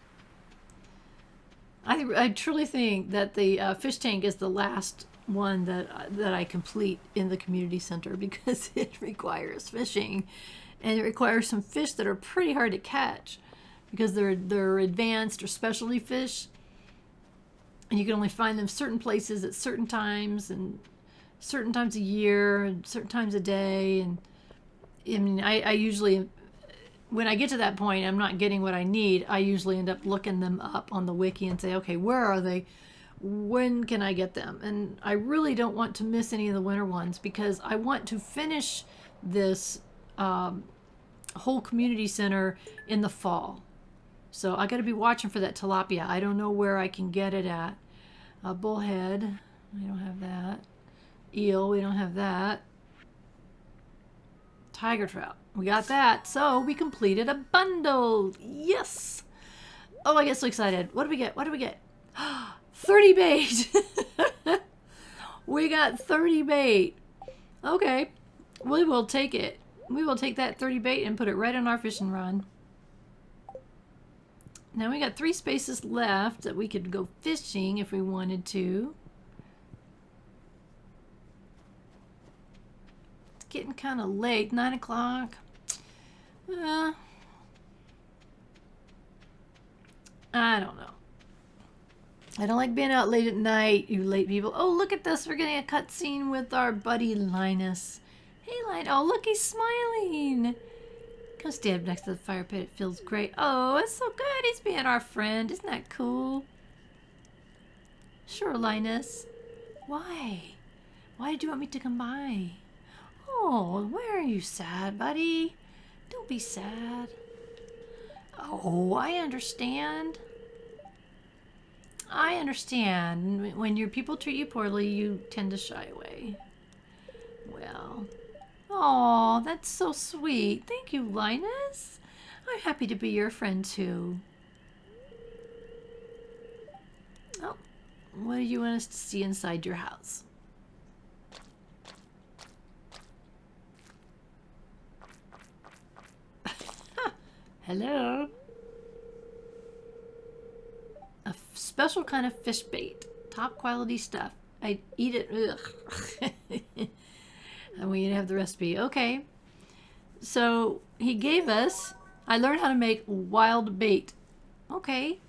I truly think that the fish tank is the last one that I complete in the community center because it requires fishing, and it requires some fish that are pretty hard to catch because they're advanced or specialty fish. And you can only find them certain places at certain times and certain times a year and certain times a day. And I mean, I usually, when I get to that point, I'm not getting what I need. I usually end up looking them up on the wiki and say, okay, where are they? When can I get them? And I really don't want to miss any of the winter ones because I want to finish this whole community center in the fall. So I got to be watching for that tilapia. I don't know where I can get it at. Bullhead, we don't have that. Eel, we don't have that. Tiger trout, we got that. So we completed a bundle. Yes. Oh, I get so excited. What do we get? What do we get? 30 bait. We got 30 bait. Okay, we will take it. We will take that 30 bait and put it right on our fishing rod. Now we got 3 spaces left that we could go fishing if we wanted to. It's getting kind of late, 9 o'clock. I don't know. I don't like being out late at night, you late people. Oh, look at this. We're getting a cutscene with our buddy Linus. Hey, Linus. Oh, look, he's smiling. Come stand next to the fire pit. It feels great. Oh, it's so good. He's being our friend. Isn't that cool? Sure, Linus. Why? Why did you want me to come by? Oh, why are you sad, buddy? Don't be sad. Oh, I understand. I understand. When your people treat you poorly, you tend to shy away. Well, oh, that's so sweet. Thank you, Linus. I'm happy to be your friend, too. Oh, what do you want us to see inside your house? Hello. A special kind of fish bait. Top quality stuff. I'd eat it. Ugh. And we have the recipe. Okay. So he gave us, I learned how to make wild bait. Okay.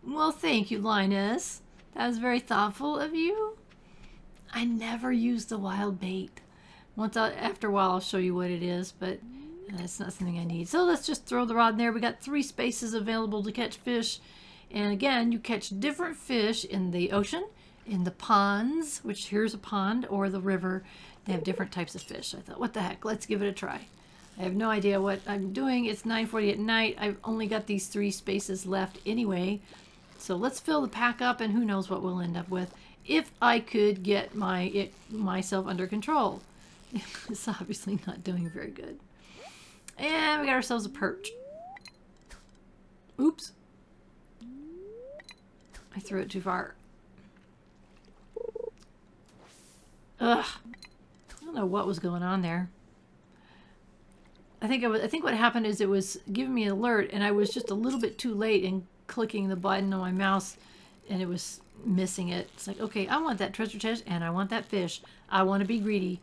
Well, thank you, Linus. That was very thoughtful of you. I never used the wild bait. After a while, I'll show you what it is, but it's not something I need. So let's just throw the rod in there. We got 3 spaces available to catch fish. And again, you catch different fish in the ocean, in the ponds, which here's a pond, or the river. They have different types of fish. I thought, what the heck? Let's give it a try. I have no idea what I'm doing. It's 9:40 at night. I've only got these 3 spaces left anyway. So let's fill the pack up, and who knows what we'll end up with if I could get myself under control. It's obviously not doing very good. And we got ourselves a perch. Oops. I threw it too far. Ugh. I don't know what was going on there. I think what happened is it was giving me an alert, and I was just a little bit too late in clicking the button on my mouse, and it was missing it. It's like, okay, I want that treasure chest, and I want that fish. I want to be greedy.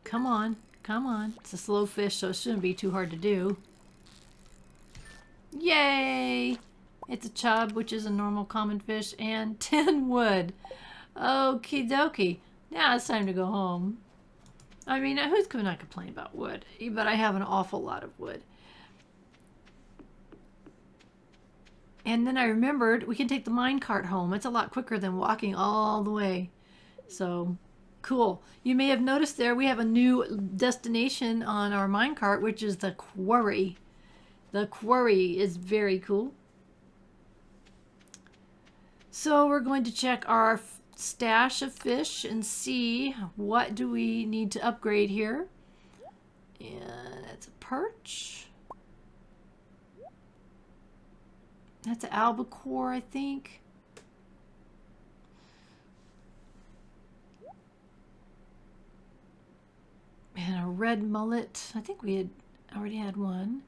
Come on, come on. It's a slow fish, so it shouldn't be too hard to do. Yay! It's a chub, which is a normal common fish, and 10 wood. Okie dokie. Now it's time to go home. I mean, who's going to complain about wood? But I have an awful lot of wood. And then I remembered we can take the minecart home. It's a lot quicker than walking all the way. So, cool. You may have noticed there we have a new destination on our minecart, which is the quarry. The quarry is very cool. So we're going to check our stash of fish and see what do we need to upgrade here. And that's a perch. That's an albacore, I think. And a red mullet. I think we had already had one.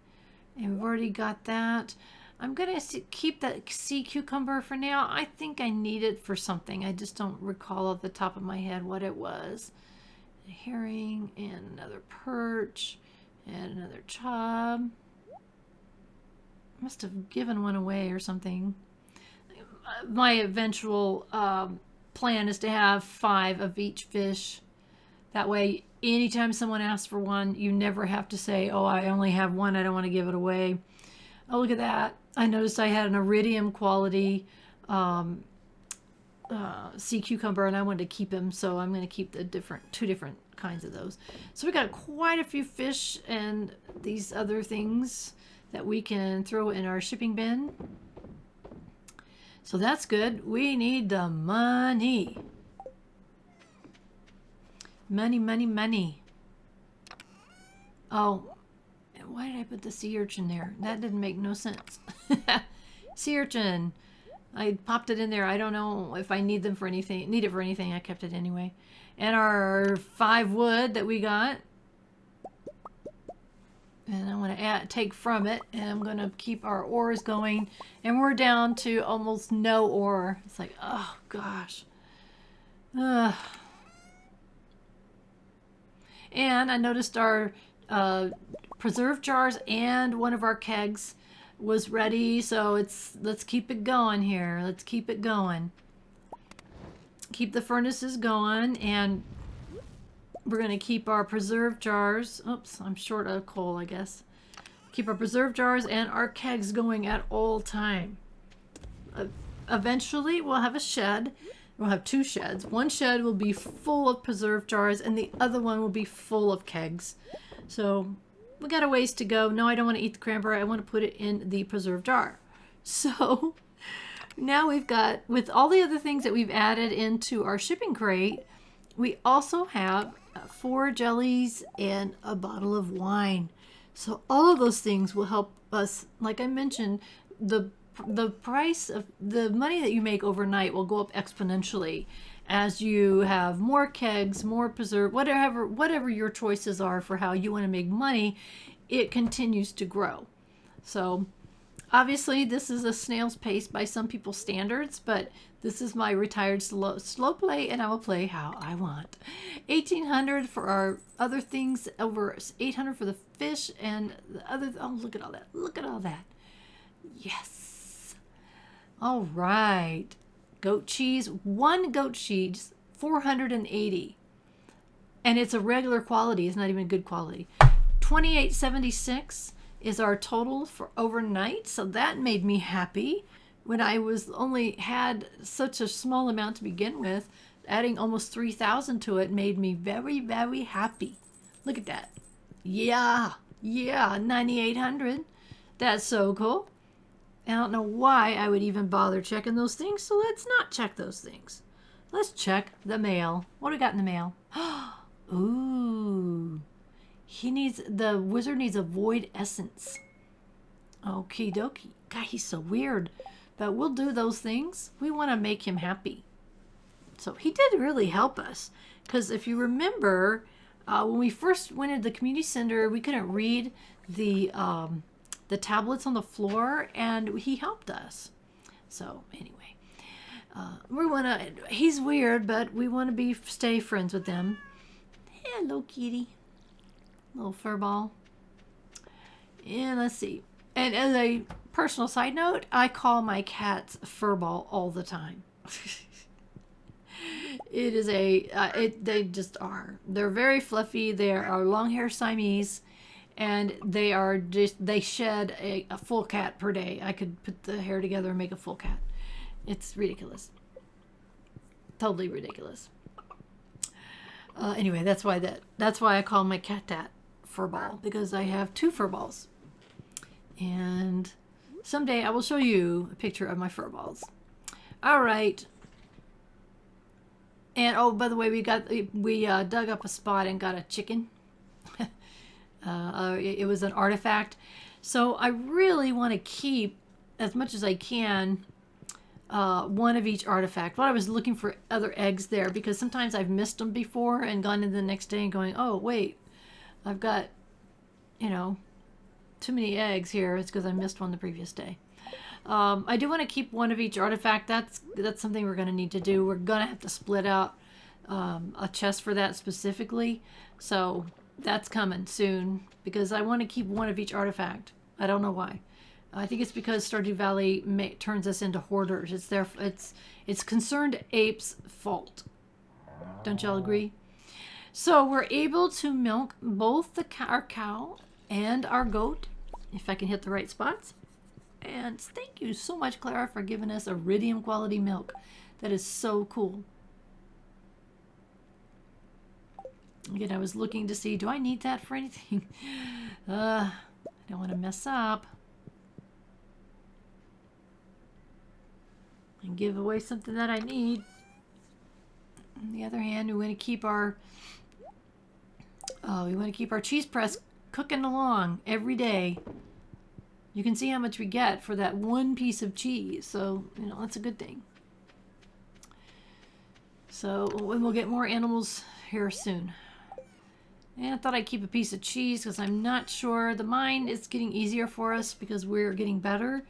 And we've already got that. I'm going to keep that sea cucumber for now. I think I need it for something. I just don't recall off the top of my head what it was. A herring and another perch and another chub. Must have given one away or something. My eventual plan is to have 5 of each fish. That way, anytime someone asks for one, you never have to say, oh, I only have one, I don't want to give it away. Oh, look at that. I noticed I had an iridium quality sea cucumber, and I wanted to keep him, so I'm going to keep the two different kinds of those. So we got quite a few fish and these other things that we can throw in our shipping bin. So that's good. We need the money. Money, money, money. Oh, why did I put the sea urchin there? That didn't make no sense. Sea urchin. I popped it in there. I don't know if I need them for anything. Need it for anything. I kept it anyway. And our 5 wood that we got. And I'm going to take from it. And I'm going to keep our ores going. And we're down to almost no ore. It's like, oh gosh. And I noticed our preserve jars and one of our kegs was ready, so let's keep it going here. Let's keep it going. Keep the furnaces going, and we're going to keep our preserve jars. Oops, I'm short of coal, I guess. Keep our preserve jars and our kegs going at all time. Eventually, we'll have a shed. We'll have 2 sheds. One shed will be full of preserve jars, and the other one will be full of kegs. So we got a ways to go. No, I don't want to eat the cranberry. I want to put it in the preserve jar. So now we've got, with all the other things that we've added into our shipping crate, we also have 4 jellies and a bottle of wine. So all of those things will help us. Like I mentioned, the price of the money that you make overnight will go up exponentially as you have more kegs, more preserve, whatever your choices are for how you want to make money. It continues to grow. So obviously this is a snail's pace by some people's standards, but this is my retired slow play, and I will play how I want. 1,800 for our other things, over 800 for the fish, and the other. Oh, look at all that! Look at all that! Yes. All right. Goat cheese, 1 goat cheese, 480. And it's a regular quality. It's not even good quality. $28.76 is our total for overnight. So that made me happy when I had such a small amount to begin with. Adding almost 3,000 to it made me very, very happy. Look at that. Yeah, 9,800. That's so cool. I don't know why I would even bother checking those things, so let's not check those things. Let's check the mail. What do we got in the mail? Ooh. The wizard needs a void essence. Okie dokie. God, he's so weird. But we'll do those things. We want to make him happy. So he did really help us. Because if you remember, when we first went into the community center, we couldn't read the tablets on the floor, and he helped us. So anyway, he's weird, but we want to stay friends with them. Hello, kitty. Little fur ball. And let's see. And as a personal side note, I call my cats furball all the time. It is they just are. They're very fluffy. They are long hair Siamese, and they shed a full cat per day. I could put the hair together and make a full cat. It's ridiculous. Totally ridiculous. Anyway, that's why I call my cat furball, because I have 2 furballs. And someday I will show you a picture of my furballs. All right. And oh, by the way, we dug up a spot and got a chicken. It was an artifact. So I really want to keep, as much as I can, one of each artifact. Well, I was looking for other eggs there, because sometimes I've missed them before and gone in the next day and going, oh, wait, I've got, too many eggs here. It's because I missed one the previous day. I do want to keep one of each artifact. That's something we're going to need to do. We're going to have to split out a chest for that specifically. So that's coming soon, because I want to keep one of each artifact. I don't know why. I think it's because Stardew Valley turns us into hoarders. It's Concerned Ape's fault. Don't y'all agree? So we're able to milk both our cow and our goat, if I can hit the right spots. And thank you so much, Clara, for giving us iridium quality milk. That is so cool. Again, I was looking to see, do I need that for anything? I don't want to mess up and give away something that I need. On the other hand, we want to keep our cheese press cooking along every day. You can see how much we get for that one piece of cheese, so that's a good thing. So we'll get more animals here soon. And I thought I'd keep a piece of cheese because I'm not sure. The mine is getting easier for us because we're getting better,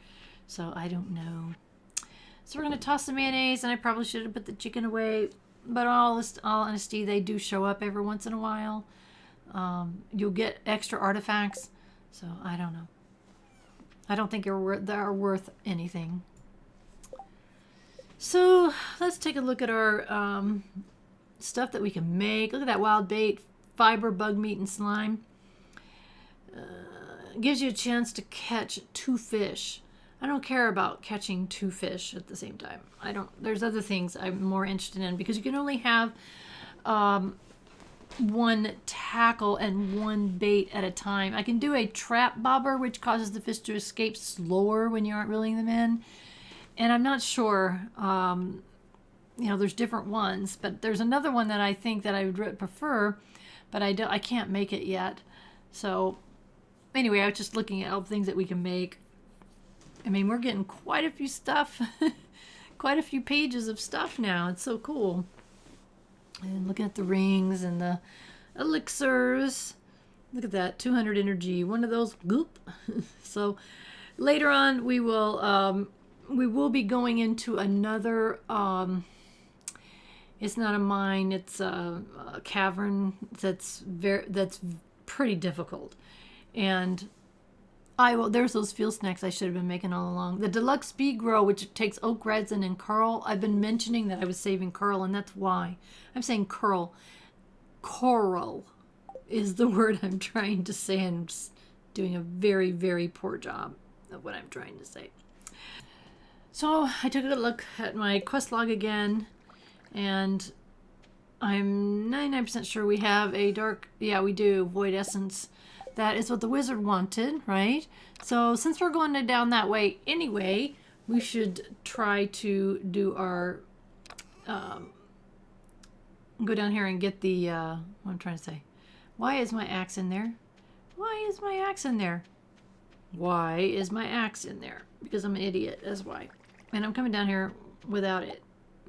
so I don't know. So we're gonna toss the mayonnaise, and I probably should have put the chicken away, but in all honesty, they do show up every once in a while. You'll get extra artifacts, so I don't know. I don't think they're worth anything. So let's take a look at our stuff that we can make. Look at that wild bait, fiber, bug meat, and slime. Gives you a chance to catch 2 fish. I don't care about catching 2 fish at the same time. There's other things I'm more interested in, because you can only have 1 tackle and 1 bait at a time. I can do a trap bobber, which causes the fish to escape slower when you aren't reeling them in. And I'm not sure, there's different ones, but there's another one that I think that I would prefer, but I can't make it yet. So anyway, I was just looking at all the things that we can make. I mean, we're getting quite a few stuff, quite a few pages of stuff now. It's so cool. And looking at the rings and the elixirs. Look at that, 200 energy. One of those, goop. So later on, we will be going into another. It's not a mine. It's a cavern that's pretty difficult. And there's those field snacks I should have been making all along. The deluxe speed grow, which takes oak resin and curl. I've been mentioning that I was saving curl, and that's why. I'm saying curl. Coral is the word I'm trying to say. I'm just doing a very, very poor job of what I'm trying to say. So I took a look at my quest log again, and I'm 99% sure we have a we do, void essence. That is what the wizard wanted, right? So since we're going down that way anyway, we should try to do our, go down here and get the, what I'm trying to say. Why is my axe in there? Why is my axe in there? Why is my axe in there? Because I'm an idiot, that's why. And I'm coming down here without it.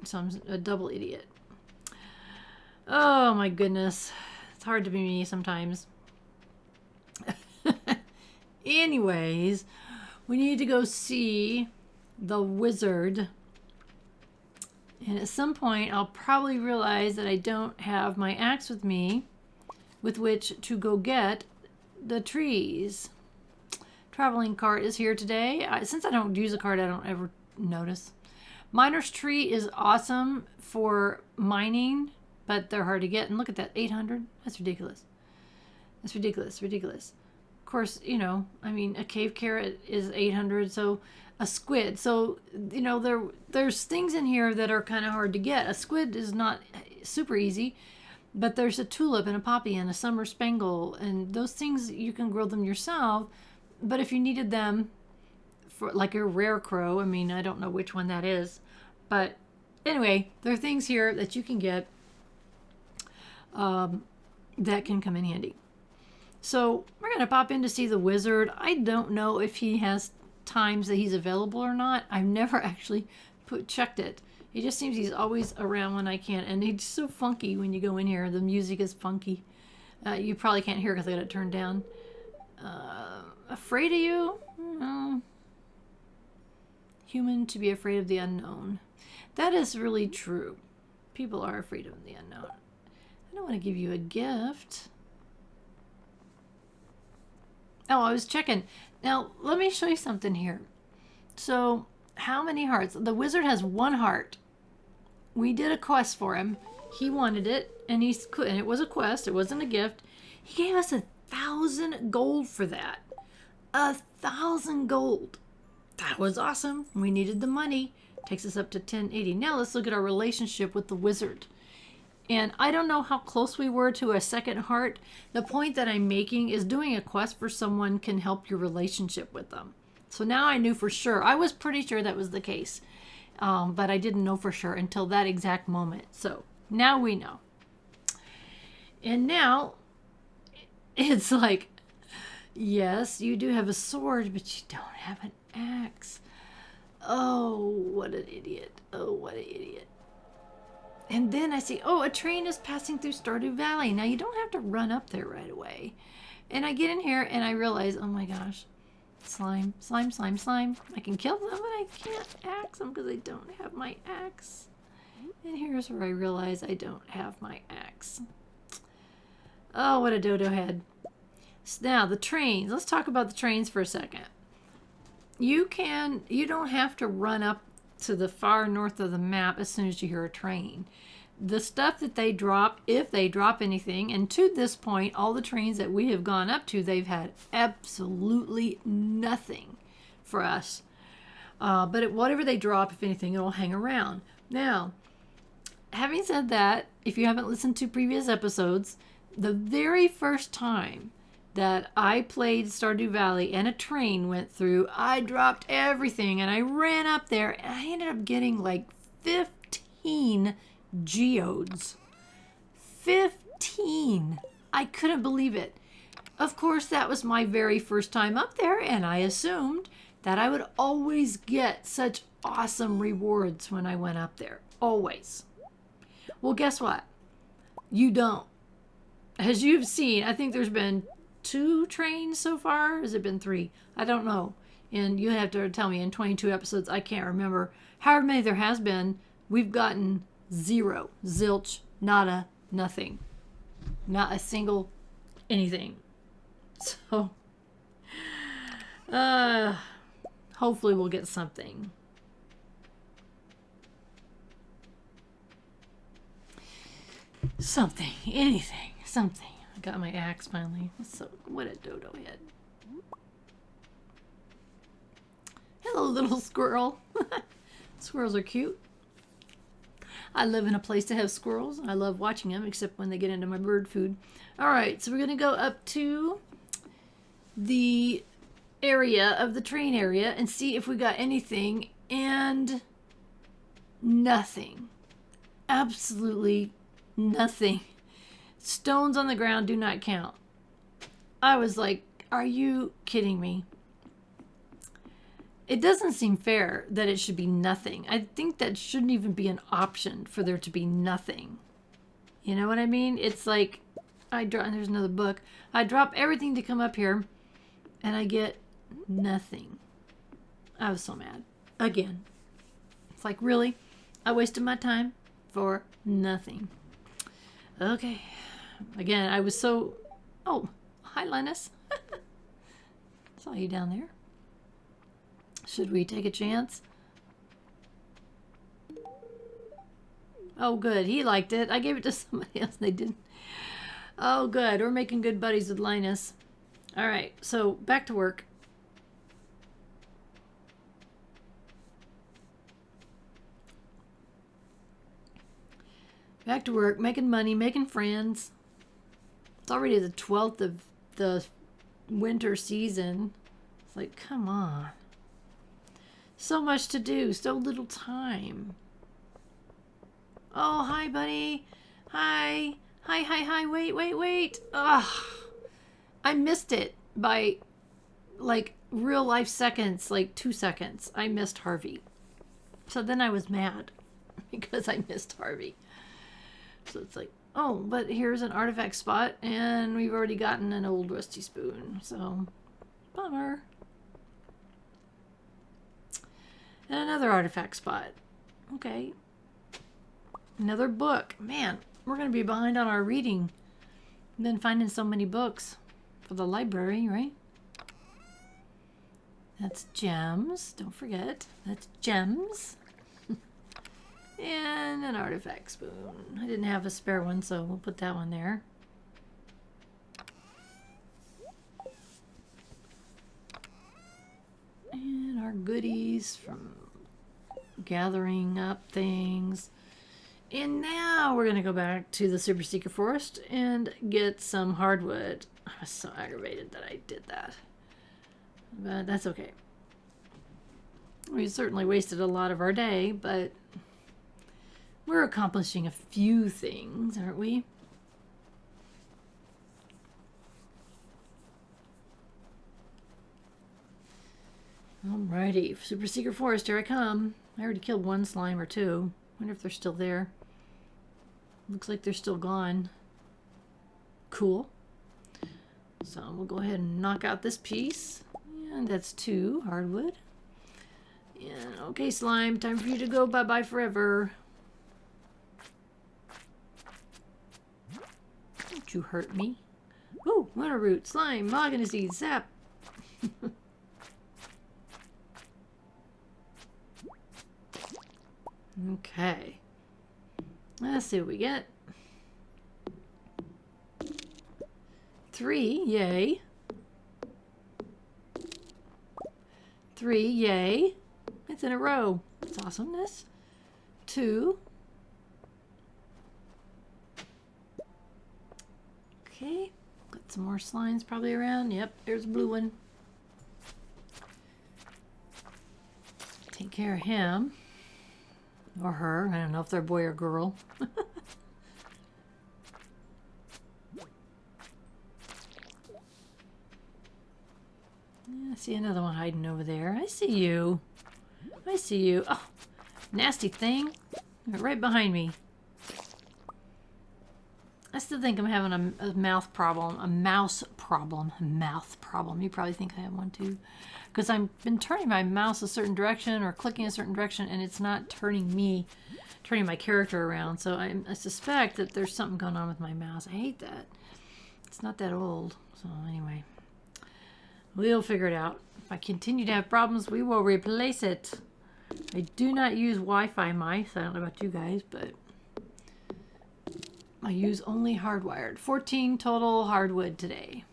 So I'm a double idiot. Oh my goodness. It's hard to be me sometimes. Anyways, we need to go see the wizard. And at some point, I'll probably realize that I don't have my axe with me with which to go get the trees. Traveling cart is here today. Since I don't use a cart, I don't ever notice. Miner's tree is awesome for mining, but they're hard to get. And look at that, 800. That's ridiculous. That's ridiculous, ridiculous. Of course, you know, I mean, a cave carrot is 800, so a squid. So, you know, there's things in here that are kind of hard to get. A squid is not super easy, but there's a tulip and a poppy and a summer spangle, and those things, you can grow them yourself. But if you needed them for like a rare crow, I mean, I don't know which one that is, but anyway, there are things here that you can get that can come in handy. So we're going to pop in to see the wizard. I don't know if he has times that he's available or not. I've never actually checked it. It just seems he's always around when I can. And he's so funky when you go in here. The music is funky. You probably can't hear because I got it turned down. Afraid of you? No. Human to be afraid of the unknown. That is really true. People are afraid of the unknown. I don't want to give you a gift. Oh, I was checking. Now, let me show you something here. So, how many hearts? The wizard has 1 heart. We did a quest for him. He wanted it, and it was a quest. It wasn't a gift. He gave us 1,000 gold for that. 1,000 gold. That was awesome. We needed the money. Takes us up to 1080. Now, let's look at our relationship with the wizard. And I don't know how close we were to a second heart. The point that I'm making is doing a quest for someone can help your relationship with them. So now I knew for sure. I was pretty sure that was the case. But I didn't know for sure until that exact moment. So now we know. And now it's like, yes, you do have a sword, but you don't have an axe. Oh, what an idiot. Oh, what an idiot. And then I see, oh, a train is passing through Stardew Valley. Now, you don't have to run up there right away. And I get in here and I realize, oh my gosh, slime, slime, slime, slime. I can kill them, but I can't axe them because I don't have my axe. And here's where I realize I don't have my axe. Oh, what a dodo head. So now, the trains. Let's talk about the trains for a second. You don't have to run up to the far north of the map as soon as you hear a train. The stuff that they drop, if they drop anything, and to this point, all the trains that we have gone up to, they've had absolutely nothing for us. But whatever they drop, if anything, it'll hang around. Now, having said that, if you haven't listened to previous episodes, the very first time that I played Stardew Valley and a train went through, I dropped everything and I ran up there and I ended up getting like 15 geodes. 15! I couldn't believe it. Of course, that was my very first time up there, and I assumed that I would always get such awesome rewards when I went up there. Always. Well, guess what? You don't. As you've seen, I think there's been 2 trains so far. Has it been 3? I don't know. And you have to tell me in 22 episodes, I can't remember. However many there has been, we've gotten 0. Zilch. Nada. Nothing. Not a single anything. So, hopefully we'll get something. Something. Anything. Something. I got my axe finally. So, what a dodo head. Hello, little squirrel. Squirrels are cute. I live in a place that has squirrels. I love watching them, except when they get into my bird food. All right, so we're going to go up to the area of the train area and see if we got anything, and nothing. Absolutely nothing. Stones on the ground do not count. I was like, are you kidding me? It doesn't seem fair that it should be nothing. I think that shouldn't even be an option for there to be nothing. You know what I mean? It's like, there's another book. I drop everything to come up here, and I get nothing. I was so mad. Again. It's like, really? I wasted my time for nothing. Okay. Again, I was so... Oh, hi, Linus. Saw you down there. Should we take a chance? Oh, good. He liked it. I gave it to somebody else and they didn't. Oh, good. We're making good buddies with Linus. All right. So, back to work. Back to work, making money, making friends. It's already the 12th of the winter season. It's like, come on. So much to do, so little time. Oh, hi, buddy. Hi. Hi. Wait. Ugh. I missed it by, like, real life seconds, like 2 seconds. I missed Harvey. So then I was mad because I missed Harvey. So it's like, oh, but here's an artifact spot, and we've already gotten an old rusty spoon. So, bummer. And another artifact spot. Okay. Another book. Man, we're going to be behind on our reading. Been finding so many books for the library, right? That's gems. Don't forget. That's gems. And an artifact spoon. I didn't have a spare one, so we'll put that one there. And our goodies from gathering up things. And now we're going to go back to the super secret forest and get some hardwood. I was so aggravated that I did that. But that's okay. We certainly wasted a lot of our day, but we're accomplishing a few things, aren't we? Alrighty, super secret forest, here I come. I already killed one slime or two. Wonder if they're still there. Looks like they're still gone. Cool. So we'll go ahead and knock out this piece. And that's 2 hardwood. And okay, slime, time for you to go bye-bye forever. Don't you hurt me. Ooh, winter root, slime, mahogany seed, sap. Okay. Let's see what we get. 3, yay. 3, yay. It's in a row. That's awesomeness. 2. Okay. Got some more slimes probably around. Yep, there's a blue one. Take care of him. Or her. I don't know if they're boy or girl. I see another one hiding over there. I see you. I see you. Oh, nasty thing. Right behind me. I still think I'm having a mouth problem. A mouse problem. A mouth problem. You probably think I have one too. Because I've been turning my mouse a certain direction or clicking a certain direction and it's not turning my character around. So I suspect that there's something going on with my mouse. I hate that. It's not that old. So anyway. We'll figure it out. If I continue to have problems, we will replace it. I do not use Wi-Fi mice. I don't know about you guys, but I use only hardwired. 14 total hardwood today.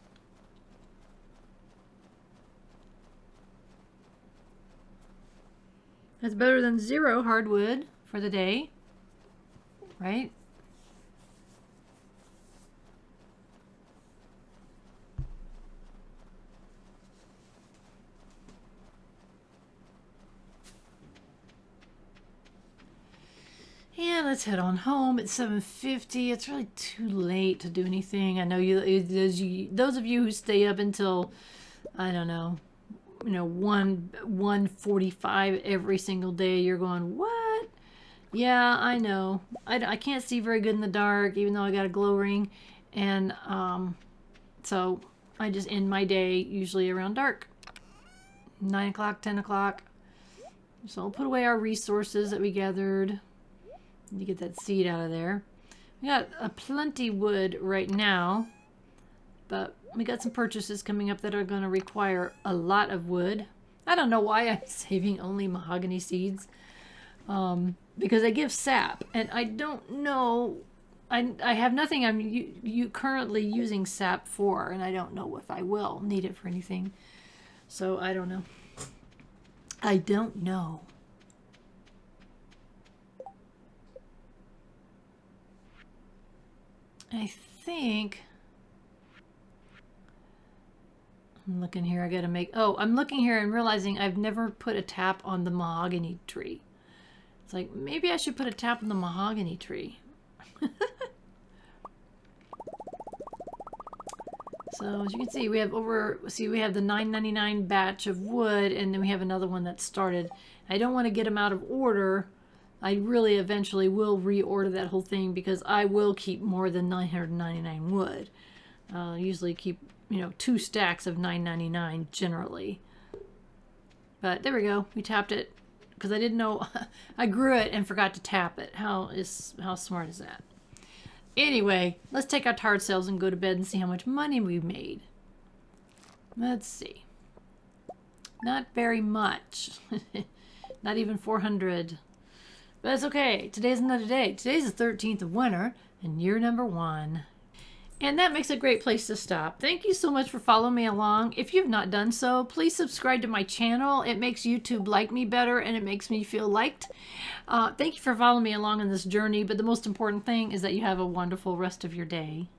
That's better than 0 hardwood for the day, right? And let's head on home. It's 7:50. It's really too late to do anything. I know those of you who stay up until, I don't know, 1:45 every single day, you're going, what? Yeah, I know. I can't see very good in the dark, even though I got a glow ring. And so I just end my day usually around dark. 9 o'clock, 10 o'clock. So I'll put away our resources that we gathered. Need to get that seed out of there. We got plenty wood right now, but we got some purchases coming up that are going to require a lot of wood. I don't know why I'm saving only mahogany seeds, because they give sap, and I don't know. I have nothing I'm currently using sap for, and I don't know if I will need it for anything. So I don't know. I don't know. I think I'm looking here. I gotta make, oh, I'm looking here and realizing I've never put a tap on the mahogany tree. It's like, maybe I should put a tap on the mahogany tree. So as you can see, we have we have the $9.99 batch of wood, and then we have another one that started. I don't want to get them out of order. I really eventually will reorder that whole thing, because I will keep more than 999 wood. Usually keep, 2 stacks of 9.99 generally. But there we go. We tapped it because I didn't know. I grew it and forgot to tap it. How smart is that? Anyway, let's take our tired selves and go to bed and see how much money we've made. Let's see. Not very much. Not even 400. But it's okay. Today's another day. Today's the 13th of winter, and year number 1. And that makes a great place to stop. Thank you so much for following me along. If you've not done so, please subscribe to my channel. It makes YouTube like me better, and it makes me feel liked. Thank you for following me along on this journey, but the most important thing is that you have a wonderful rest of your day.